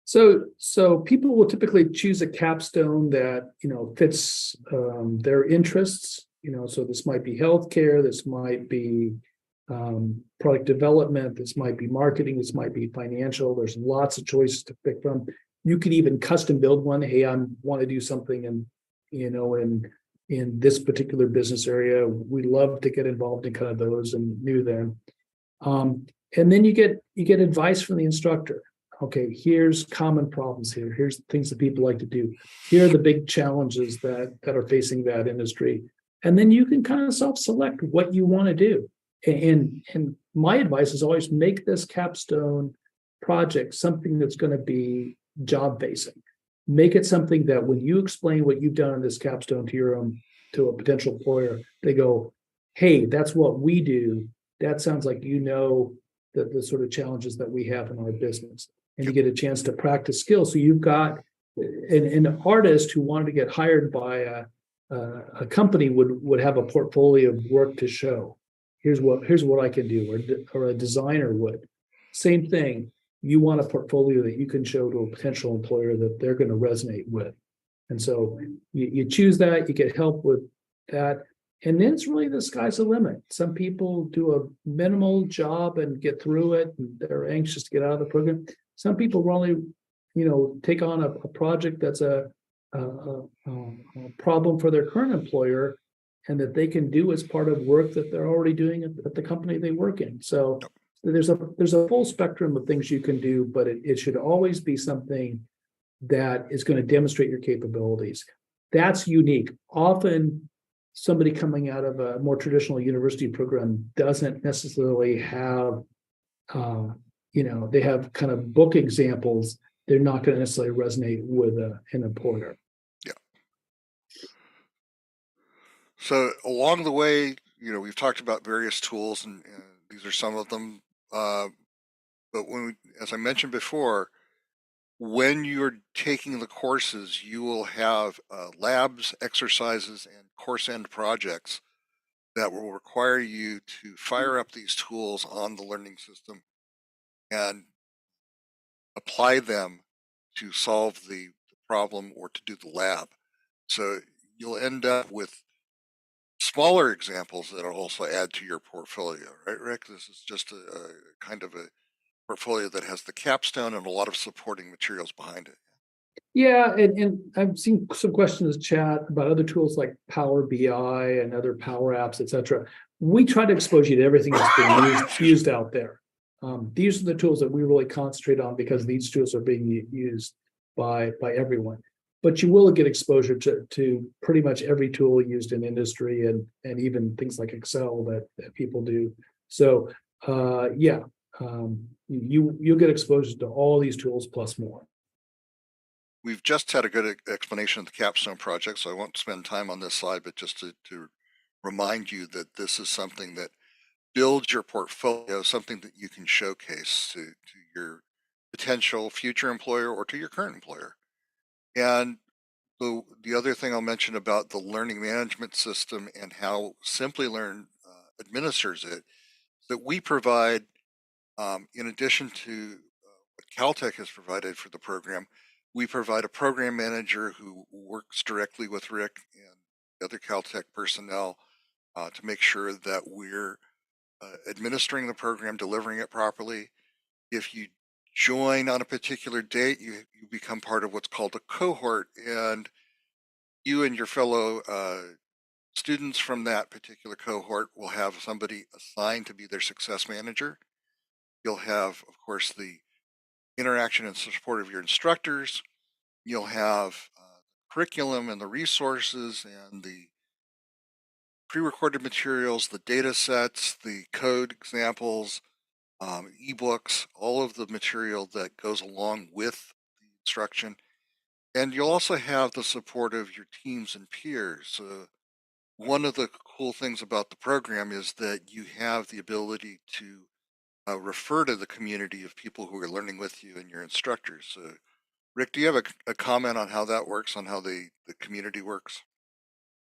So people will typically choose a capstone that fits their interests. So this might be healthcare, this might be product development, this might be marketing, this might be financial. There's lots of choices to pick from. You could even custom build one. Hey, I want to do something in this particular business area. We love to get involved in kind of those and do them. And then you get advice from the instructor. Okay, here's common problems here. Here's things that people like to do. Here are the big challenges that are facing that industry. And then you can kind of self-select what you want to do. And my advice is always make this capstone project something that's going to be job facing. Make it something that when you explain what you've done in this capstone to a potential employer, they go, "Hey, that's what we do. That sounds like the sort of challenges that we have in our business." And you get a chance to practice skills. So you've got an artist who wanted to get hired by a company would have a portfolio of work to show. Here's what I can do, or a designer would. Same thing. You want a portfolio that you can show to a potential employer that they're going to resonate with. And so you choose that, you get help with that. And then it's really the sky's the limit. Some people do a minimal job and get through it, and they're anxious to get out of the program. Some people really, take on a project that's a problem for their current employer, and that they can do as part of work that they're already doing at the company they work in. So there's a full spectrum of things you can do, but it should always be something that is going to demonstrate your capabilities. That's unique. Often somebody coming out of a more traditional university program doesn't necessarily have, they have kind of book examples. They're not going to necessarily resonate with an employer. Yeah. So along the way, we've talked about various tools, and these are some of them. But as I mentioned before, when you're taking the courses, you will have labs, exercises, and course end projects that will require you to fire up these tools on the learning system and apply them to solve the problem or to do the lab. So you'll end up with smaller examples that will also add to your portfolio, right, Rick? This is just a kind of a portfolio that has the capstone and a lot of supporting materials behind it. Yeah, and I've seen some questions in the chat about other tools like Power BI and other Power Apps, etc. We try to expose you to everything that's being used out there. These are the tools that we really concentrate on because these tools are being used by everyone. But you will get exposure to pretty much every tool used in industry and even things like Excel that people do. So you'll get exposure to all these tools plus more. We've just had a good explanation of the capstone project, so I won't spend time on this slide, but just to remind you that this is something that builds your portfolio, something that you can showcase to your potential future employer or to your current employer. And the other thing I'll mention about the learning management system and how Simplilearn administers it, that we provide, in addition to what Caltech has provided for the program, we provide a program manager who works directly with Rick and the other Caltech personnel to make sure that we're administering the program, delivering it properly. If you join on a particular date, you become part of what's called a cohort, and you and your fellow students from that particular cohort will have somebody assigned to be their success manager. You'll have, of course, the interaction and support of your instructors. You'll have curriculum and the resources and the pre-recorded materials, the data sets, the code examples, ebooks, all of the material that goes along with the instruction. And you'll also have the support of your teams and peers. One of the cool things about the program is that you have the ability to refer to the community of people who are learning with you and your instructors. So, Rick, do you have a comment on how that works, on how the community works?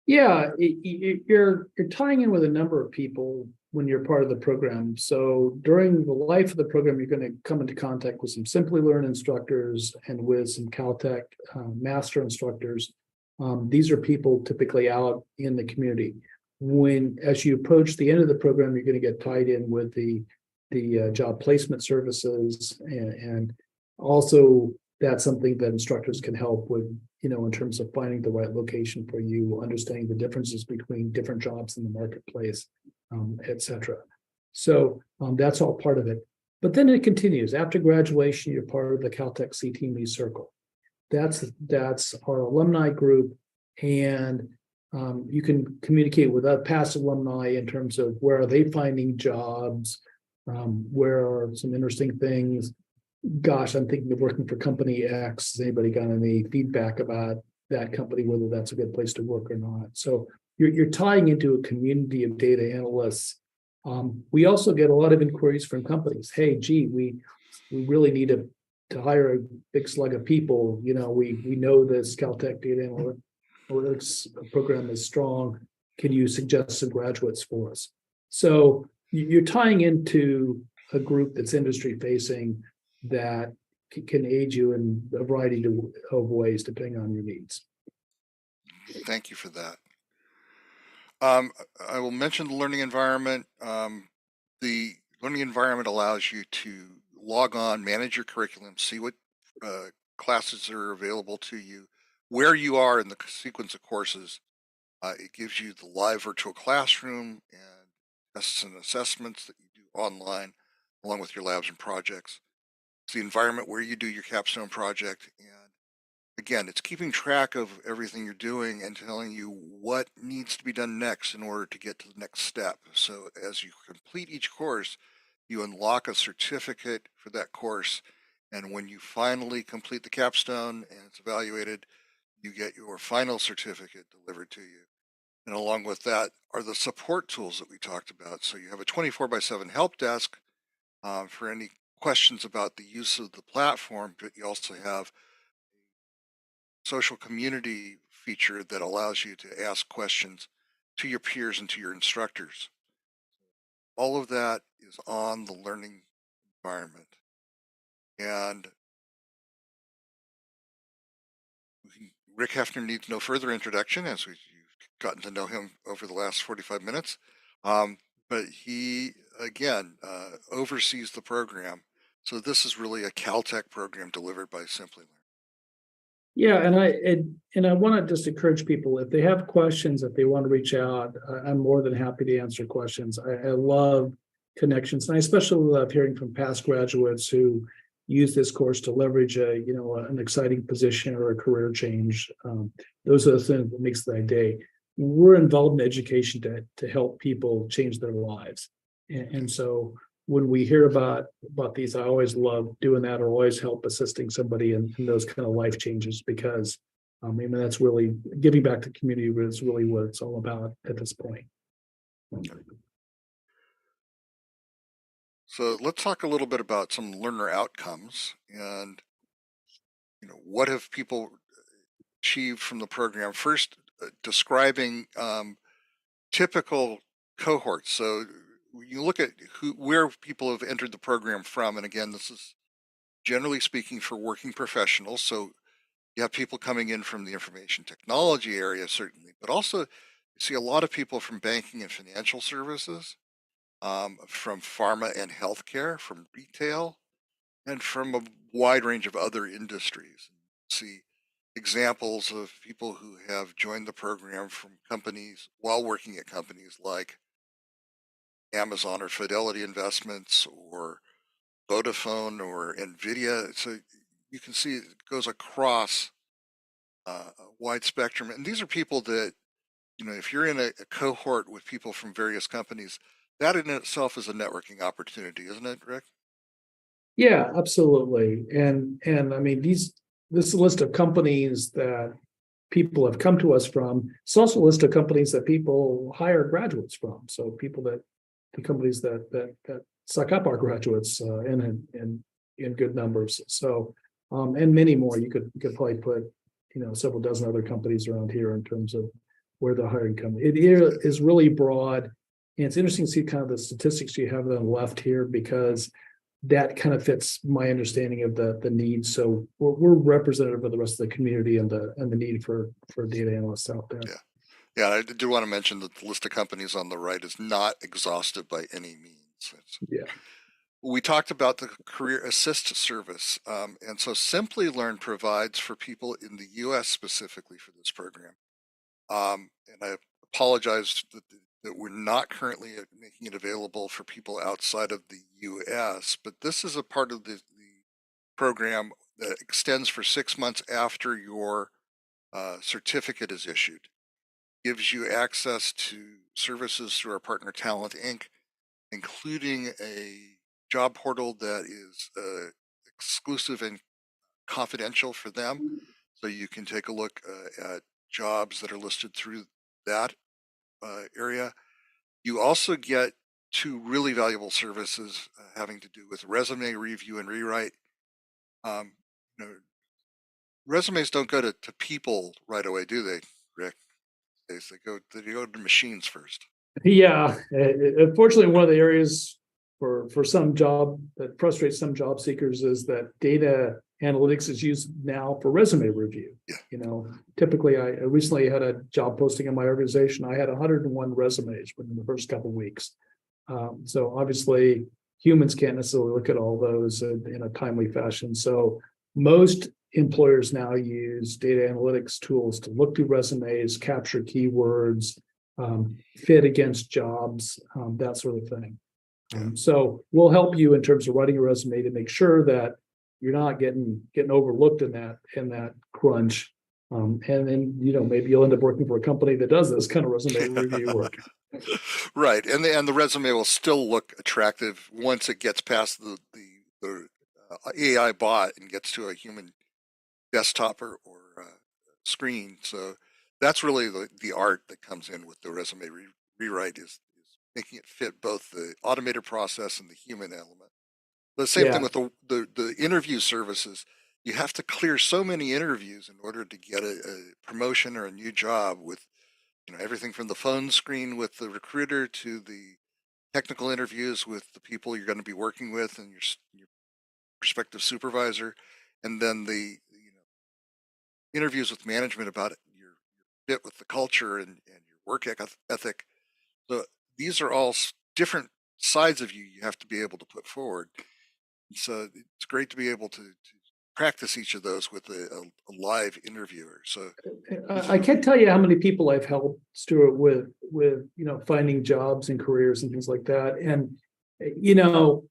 Yeah, you're tying in with a number of people when you're part of the program. So during the life of the program, you're going to come into contact with some Simplilearn instructors and with some Caltech master instructors. These are people typically out in the community. As you approach the end of the program, you're going to get tied in with the job placement services, and also that's something that instructors can help with, in terms of finding the right location for you, understanding the differences between different jobs in the marketplace, etc. So that's all part of it. But then it continues. After graduation, you're part of the Caltech CTME circle. That's our alumni group, and You can communicate with past alumni in terms of where are they finding jobs, where are some interesting things. Gosh, I'm thinking of working for company X. Has anybody got any feedback about that company, whether that's a good place to work or not? So you're tying into a community of data analysts. We also get a lot of inquiries from companies. Hey, gee, we really need to hire a big slug of people. You know, we know this Caltech data analytics program is strong. Can you suggest some graduates for us? So you're tying into a group that's industry facing that can aid you in a variety of ways depending on your needs. Thank you for that. I will mention the learning environment. The learning environment allows you to log on, manage your curriculum, see what classes are available to you, where you are in the sequence of courses. It gives you the live virtual classroom and tests and assessments that you do online, along with your labs and projects. It's the environment where you do your capstone project, and again, it's keeping track of everything you're doing and telling you what needs to be done next in order to get to the next step. So as you complete each course, you unlock a certificate for that course. And when you finally complete the capstone and it's evaluated, you get your final certificate delivered to you. And along with that are the support tools that we talked about. So you have a 24/7 help desk for any questions about the use of the platform, but you also have social community feature that allows you to ask questions to your peers and to your instructors. All of that is on the learning environment. And Rick Hefner needs no further introduction as you've gotten to know him over the last 45 minutes. But he, again, oversees the program. So this is really a Caltech program delivered by Simplilearn. Yeah, and I want to just encourage people, if they have questions, if they want to reach out, I'm more than happy to answer questions. I love connections, and I especially love hearing from past graduates who use this course to leverage an exciting position or a career change. Those are the things that makes the day. We're involved in education to help people change their lives, and so when we hear about these, I always love doing that, or always help assisting somebody in those kind of life changes, because I mean, that's really giving back to the community is really what it's all about at this point. So let's talk a little bit about some learner outcomes and what have people achieved from the program. First, describing typical cohorts. So you look at where people have entered the program from, and again, this is generally speaking for working professionals. So you have people coming in from the information technology area, certainly, but also you see a lot of people from banking and financial services, from pharma and healthcare, from retail, and from a wide range of other industries. See examples of people who have joined the program from companies while working at companies like Amazon or Fidelity Investments or Vodafone or Nvidia. So you can see it goes across a wide spectrum. And these are people that, if you're in a cohort with people from various companies, that in itself is a networking opportunity, isn't it, Rick? Yeah, absolutely. And I mean, this list of companies that people have come to us from, it's also a list of companies that people hire graduates from. So the companies that suck up our graduates in good numbers. So and many more. You could probably put several dozen other companies around here in terms of where the hiring comes. It is really broad, and it's interesting to see kind of the statistics you have on the left here, because that kind of fits my understanding of the needs. So we're representative of the rest of the community and the need for data analysts out there. Yeah. Yeah, I do want to mention that the list of companies on the right is not exhaustive by any means. Yeah. We talked about the Career Assist service, and so Simplilearn provides for people in the U.S. specifically for this program. And I apologize that we're not currently making it available for people outside of the U.S., but this is a part of the program that extends for 6 months after your certificate is issued. gives you access to services through our partner Talent Inc., including a job portal that is exclusive and confidential for them. So you can take a look at jobs that are listed through that area. You also get two really valuable services having to do with resume review and rewrite. Um, you know, resumes don't go to people right away, do they, Rick? They go to machines first. Yeah, unfortunately, one of the areas for some job that frustrates some job seekers is that data analytics is used now for resume review. Yeah. You know, typically, I recently had a job posting in my organization. I had 101 resumes within the first couple of weeks. So obviously, humans can't necessarily look at all those in a timely fashion. So most employers now use data analytics tools to look through resumes, capture keywords, fit against jobs, that sort of thing. So we'll help you in terms of writing a resume to make sure that you're not getting overlooked in that crunch. And then, you know, maybe you'll end up working for a company that does this kind of resume review work. Right, and the resume will still look attractive once it gets past the AI bot and gets to a human desktop or screen. So that's really the art that comes in with the resume rewrite is making it fit both the automated process and the human element. The same thing Yeah, with the interview services. You have to clear so many interviews in order to get a promotion or a new job with, you know, everything from the phone screen with the recruiter to the technical interviews with the people you're going to be working with and your prospective supervisor, and then the, you know, interviews with management about your fit with the culture and your work ethic. So these are all different sides of you you have to be able to put forward. So it's great to be able to practice each of those with a live interviewer. So I can't tell you how many people I've helped, Stuart, with you know, finding jobs and careers and things like that. And you know,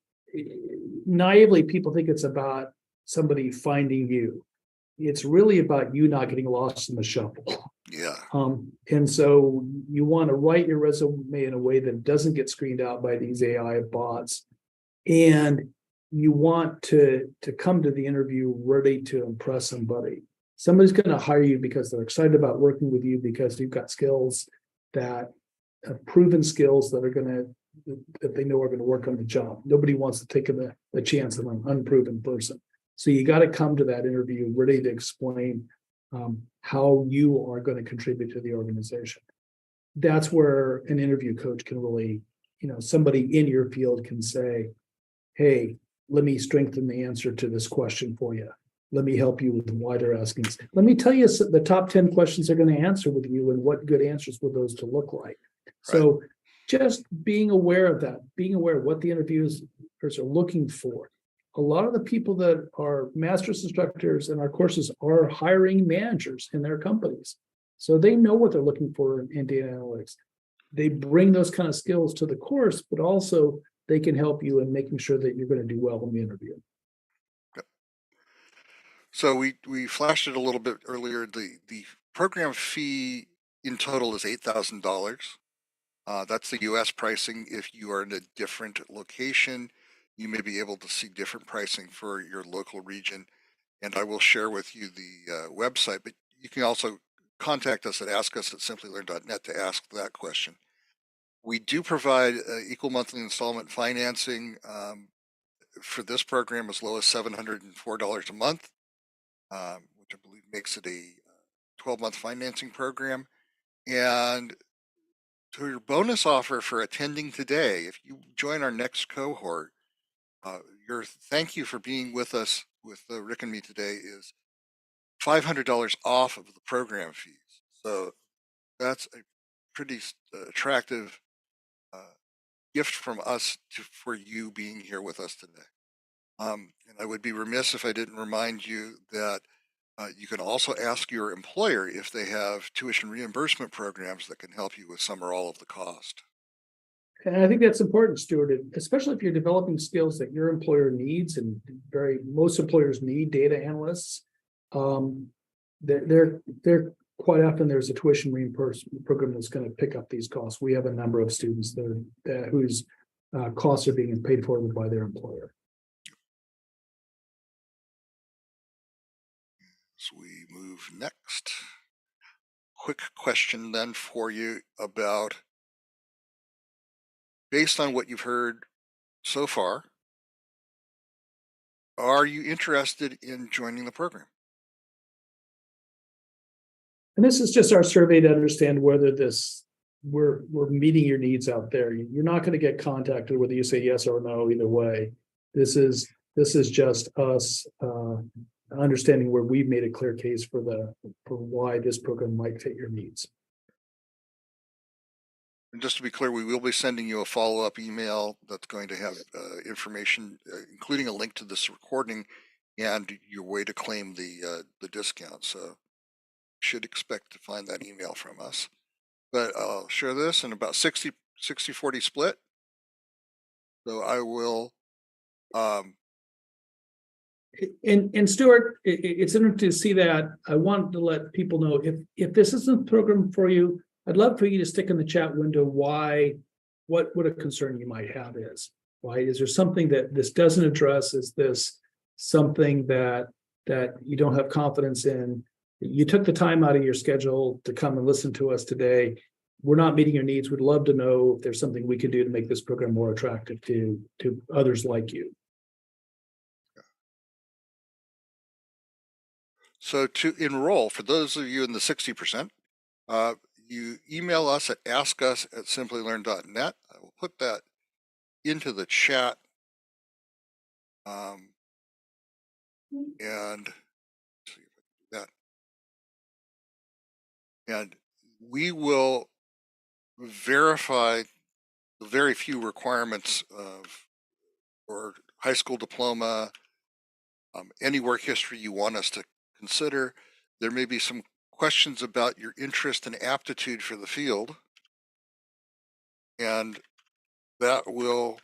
naively, people think it's about somebody finding you. It's really about you not getting lost in the shuffle. yeah, And so you want to write your resume in a way that doesn't get screened out by these AI bots. And you want to come to the interview ready to impress somebody. Somebody's going to hire you because they're excited about working with you because you've got skills that have proven skills that are going to, that they know are going to work on the job. Nobody wants to take a chance on an unproven person. So you got to come to that interview ready to explain how you are going to contribute to the organization. That's where an interview coach can really, you know, somebody in your field can say, hey, let me strengthen the answer to this question for you. Let me help you with why they're asking. Let me tell you the top 10 questions they're going to answer with you and what good answers would those to look like. So just being aware of that, being aware of what the interviewers are looking for. A lot of the people that are master's instructors in our courses are hiring managers in their companies. So they know what they're looking for in data analytics. They bring those kind of skills to the course, but also they can help you in making sure that you're going to do well in the interview. So we flashed it a little bit earlier. The program fee in total is $8,000. That's the U.S. pricing. If you are in a different location, you may be able to see different pricing for your local region. And I will share with you the website, but you can also contact us at askus@simplilearn.net to ask that question. We do provide equal monthly installment financing for this program as low as $704 a month, which I believe makes it a 12-month financing program. And to your bonus offer for attending today, if you join our next cohort, your thank you for being with us with Rick and me today is $500 off of the program fees. So that's a pretty attractive gift from us for you being here with us today. And I would be remiss if I didn't remind you that you can also ask your employer if they have tuition reimbursement programs that can help you with some or all of the cost. And I think that's important, Stuart, especially if you're developing skills that your employer needs, and most employers need data analysts. They're quite often there's a tuition reimbursement program that's going to pick up these costs. We have a number of students whose costs are being paid for by their employer. So we move next. Quick question then for you about, based on what you've heard so far, are you interested in joining the program? And this is just our survey to understand whether we're meeting your needs out there. You're not going to get contacted whether you say yes or no either way. This is just us understanding where we've made a clear case for why this program might fit your needs. And just to be clear, we will be sending you a follow-up email that's going to have information, including a link to this recording and your way to claim the discount. So you should expect to find that email from us. But I'll share this in about 60-40 split. So I will. And Stuart, it's interesting to see that. I want to let people know if this isn't a program for you, I'd love for you to stick in the chat window what a concern you might have is. Why is there something that this doesn't address? Is this something that you don't have confidence in? You took the time out of your schedule to come and listen to us today. We're not meeting your needs. We'd love to know if there's something we can do to make this program more attractive to others like you. So to enroll, for those of you in the 60%, you email us at askus@simplilearn.net. I will put that into the chat. And see if I can do that. And we will verify the very few requirements for high school diploma, any work history you want us to consider. There may be some questions about your interest and aptitude for the field, and that will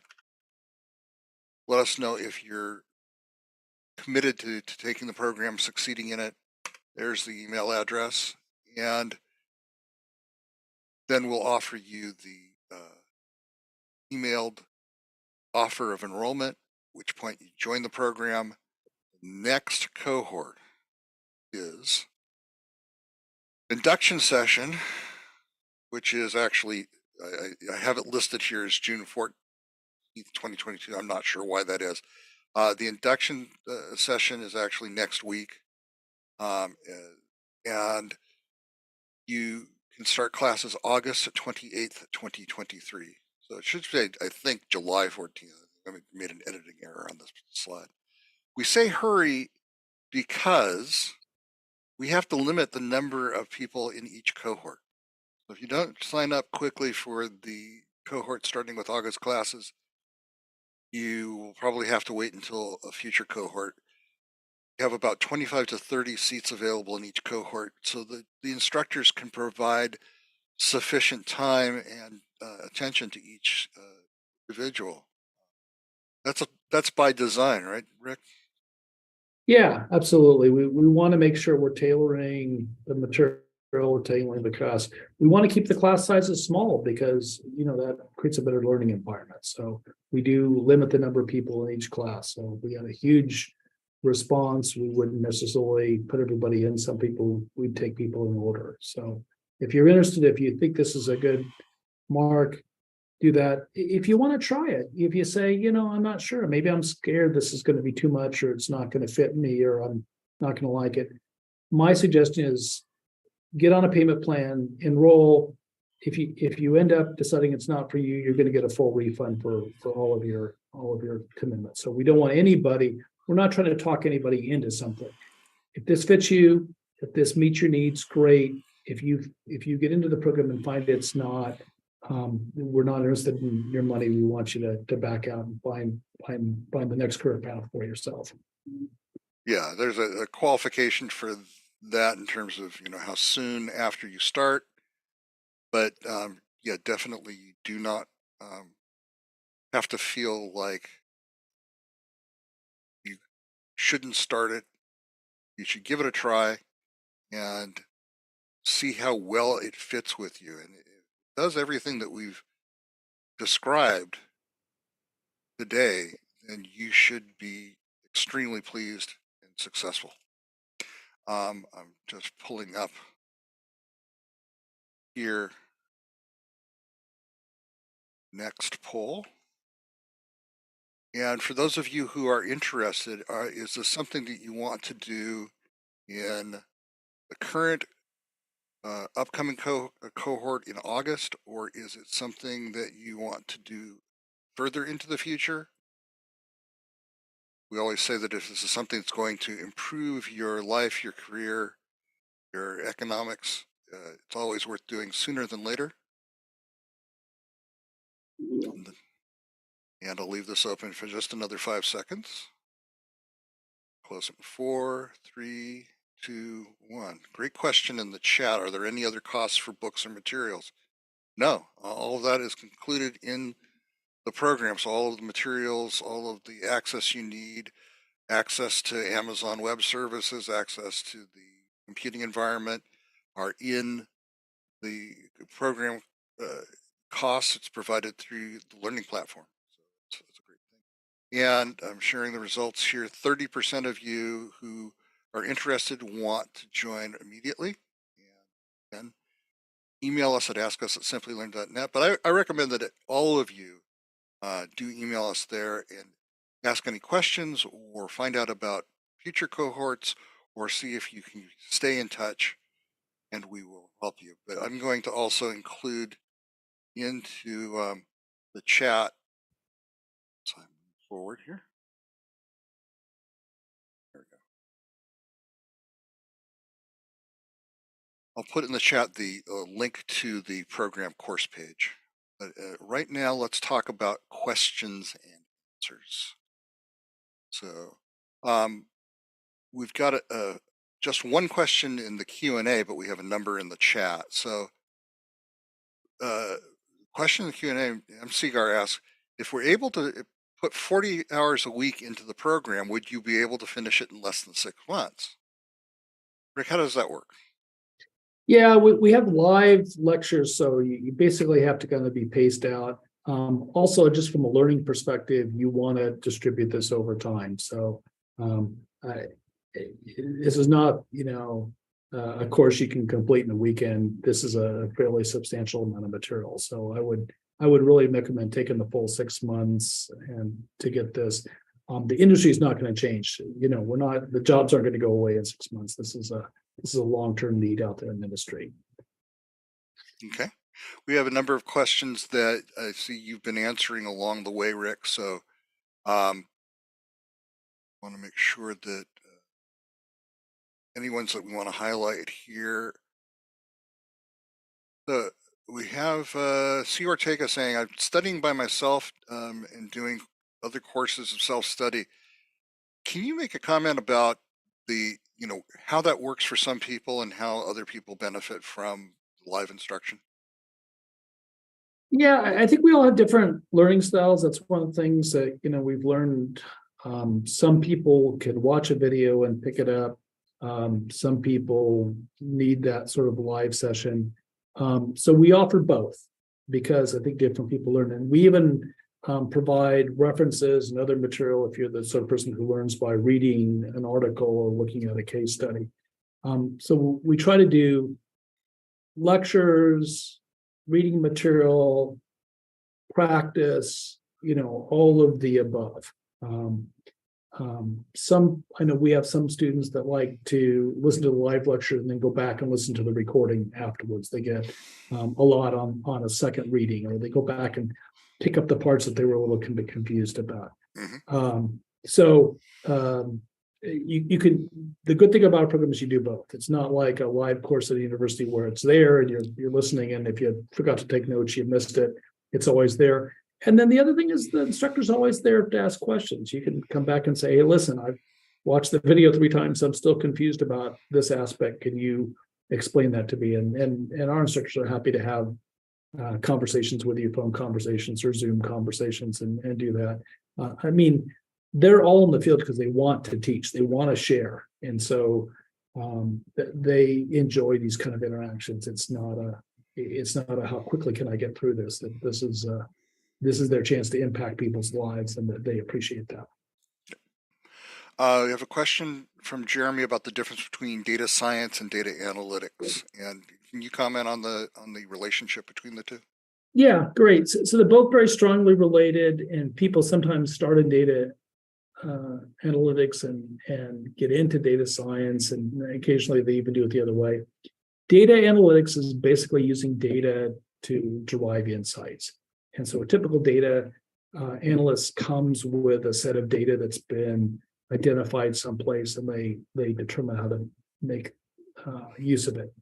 let us know if you're committed to taking the program, succeeding in it. There's the email address, and then we'll offer you the emailed offer of enrollment, at which point you join the program. Next cohort is induction session, which is actually, I have it listed here as June 14th, 2022. I'm not sure why that is. The induction session is actually next week. And you can start classes August 28th, 2023. So it should say, I think, July 14th. I made an editing error on this slide. We say hurry because we have to limit the number of people in each cohort. So if you don't sign up quickly for the cohort starting with August classes, you will probably have to wait until a future cohort. We have about 25 to 30 seats available in each cohort, so that the instructors can provide sufficient time and attention to each individual. That's by design, right, Rick? Yeah, absolutely. We want to make sure we're tailoring the material, we're tailoring the class. We want to keep the class sizes small because that creates a better learning environment. So we do limit the number of people in each class. So if we had a huge response, we wouldn't necessarily put everybody in. Some people, we'd take people in order. So if you're interested, if you think this is a good mark, do that. If you want to try it, if you say, I'm not sure, maybe I'm scared this is going to be too much, or it's not going to fit me, or I'm not going to like it. My suggestion is get on a payment plan, enroll. If you end up deciding it's not for you, you're going to get a full refund for all of your commitments. So we don't want anybody, we're not trying to talk anybody into something. If this fits you, if this meets your needs, great. If you get into the program and find it's not, we're not interested in your money. We want you to back out and find the next career path for yourself. Yeah, there's a qualification for that in terms of how soon after you start, but yeah, definitely you do not have to feel like you shouldn't start it. You should give it a try, and see how well it fits with you, and it does everything that we've described today, then you should be extremely pleased and successful. I'm just pulling up here next poll. And for those of you who are interested, is this something that you want to do in the current upcoming cohort in August, or is it something that you want to do further into the future? We always say that if this is something that's going to improve your life, your career, your economics, it's always worth doing sooner than later. And I'll leave this open for just another 5 seconds. Close it in 4, 3, 2, 1. Great question in the chat. Are there any other costs for books or materials? No, all of that is included in the program. So all of the materials, all of the access you need, access to Amazon Web Services, access to the computing environment are in the program costs. It's provided through the learning platform. So it's a great thing. And I'm sharing the results here. 30% of you who are interested want to join immediately. And again, email us at askus@simplilearn.net. But I recommend that all of you do email us there and ask any questions or find out about future cohorts or see if you can stay in touch, and we will help you. But I'm going to also include into the chat. So I'm forward here. There we go. I'll put in the chat the link to the program course page. But right now, let's talk about questions and answers. So we've got just one question in the Q&A, but we have a number in the chat. So question in the Q&A, M. Segar asks, if we're able to put 40 hours a week into the program, would you be able to finish it in less than 6 months? Rick, how does that work? Yeah, we have live lectures, so you basically have to kind of be paced out. Also, just from a learning perspective, you want to distribute this over time. So this is not, a course you can complete in a weekend. This is a fairly substantial amount of material. So I would really recommend taking the full 6 months and to get this. The industry is not going to change. The jobs aren't going to go away in 6 months. This is a long-term need out there in the industry. Okay. We have a number of questions that I see you've been answering along the way, Rick. So I want to make sure that any ones that we want to highlight here. We have C. Ortega saying, I'm studying by myself and doing other courses of self-study. Can you make a comment about how that works for some people and how other people benefit from live instruction? Yeah, I think we all have different learning styles. That's one of the things that, we've learned. Some people can watch a video and pick it up. Some people need that sort of live session. So we offer both because I think different people learn. And we even provide references and other material if you're the sort of person who learns by reading an article or looking at a case study. So we try to do lectures, reading material, practice, all of the above. I know we have some students that like to listen to the live lecture and then go back and listen to the recording afterwards. They get a lot on a second reading, or they go back and pick up the parts that they were a little confused about. Mm-hmm. You can. The good thing about a program is you do both. It's not like a live course at a university where it's there and you're listening, and if you forgot to take notes, you missed it. It's always there. And then the other thing is the instructor's always there to ask questions. You can come back and say, hey, listen, I've watched the video 3 times. I'm still confused about this aspect. Can you explain that to me? And our instructors are happy to have conversations with you, phone conversations or Zoom conversations, and do that. They're all in the field because they want to teach. They want to share. And so they enjoy these kind of interactions. It's not a how quickly can I get through this. That this is their chance to impact people's lives, and that they appreciate that. We have a question from Jeremy about the difference between data science and data analytics. And can you comment on the relationship between the two? Yeah, great. So they're both very strongly related, and people sometimes start in data analytics and get into data science, and occasionally they even do it the other way. Data analytics is basically using data to derive insights. And so a typical data analyst comes with a set of data that's been identified someplace, and they determine how to make use of it.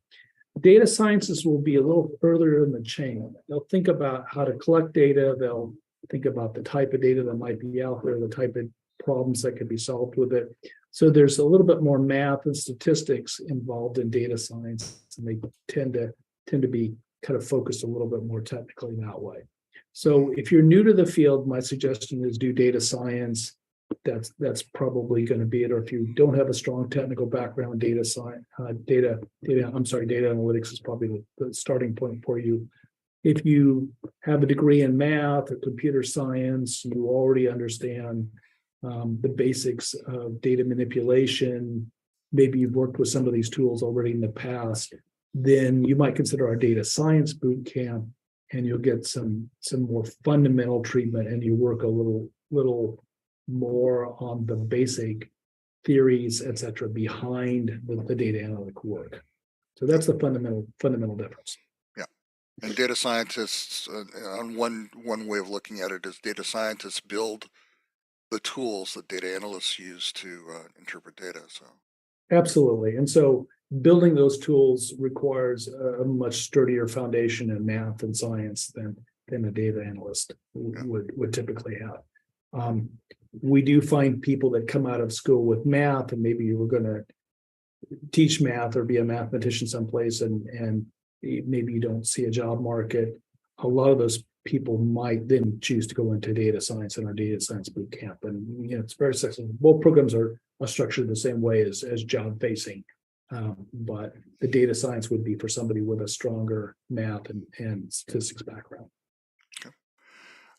Data scientists will be a little further in the chain. They'll think about how to collect data. They'll think about the type of data that might be out there, the type of problems that could be solved with it. So there's a little bit more math and statistics involved in data science, and they tend to be kind of focused a little bit more technically that way. So if you're new to the field, my suggestion is do data science. That's probably going to be it. Or if you don't have a strong technical background, data analytics is probably the starting point for you. If you have a degree in math or computer science, you already understand the basics of data manipulation. Maybe you've worked with some of these tools already in the past, then you might consider our data science boot camp, and you'll get some more fundamental treatment, and you work a little more on the basic theories, et cetera, behind the data analytic work. So that's the fundamental difference. Yeah. And data scientists, on one way of looking at it, is data scientists build the tools that data analysts use to interpret data. So absolutely. And so building those tools requires a much sturdier foundation in math and science than a data analyst would typically have. We do find people that come out of school with math, and maybe you were going to teach math or be a mathematician someplace, and maybe you don't see a job market. A lot of those people might then choose to go into data science in our data science boot camp, and it's very successful. Both programs are structured the same way as job facing, but the data science would be for somebody with a stronger math and statistics background.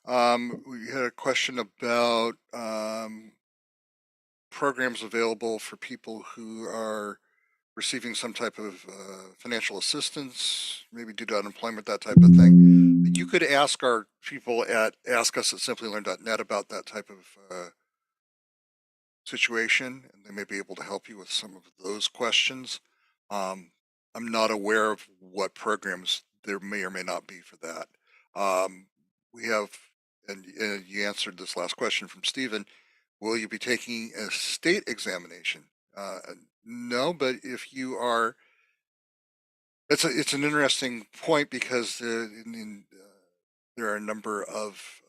We had a question about programs available for people who are receiving some type of financial assistance, maybe due to unemployment, that type of thing. You could ask our people at ask us@simplylearn.net about that type of situation, and they may be able to help you with some of those questions. I'm not aware of what programs there may or may not be for that. We have, and you answered this last question from Stephen, will you be taking a state examination? No, but if you are, it's an interesting point, because there are a number of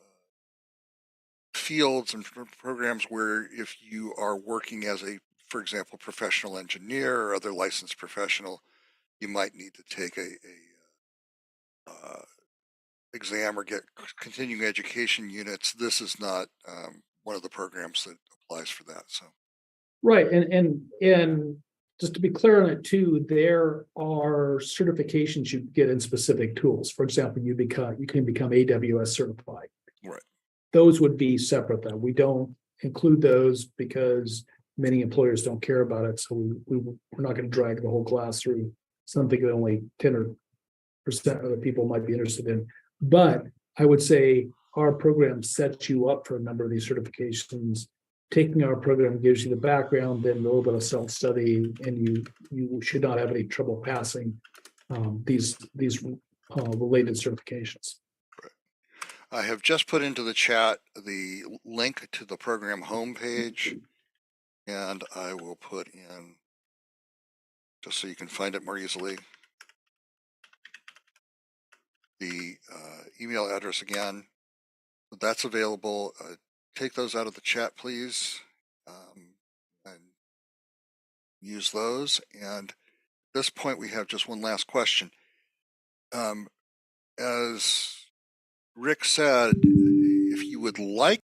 fields and programs where if you are working as a, for example, professional engineer or other licensed professional, you might need to take a exam or get continuing education units. This is not one of the programs that applies for that. So right, and just to be clear on it too, there are certifications you get in specific tools. For example, you can become AWS certified. Right. Those would be separate though. We don't include those because many employers don't care about it. So we're not going to drag the whole class through something that only 10% of the people might be interested in. But I would say our program sets you up for a number of these certifications. Taking our program gives you the background, then a little bit of self-study, and you should not have any trouble passing these related certifications. I have just put into the chat the link to the program homepage, and I will put in, just so you can find it more easily, the email address again. That's available. Take those out of the chat, please, and use those. And at this point, we have just one last question. As Rick said, if you would like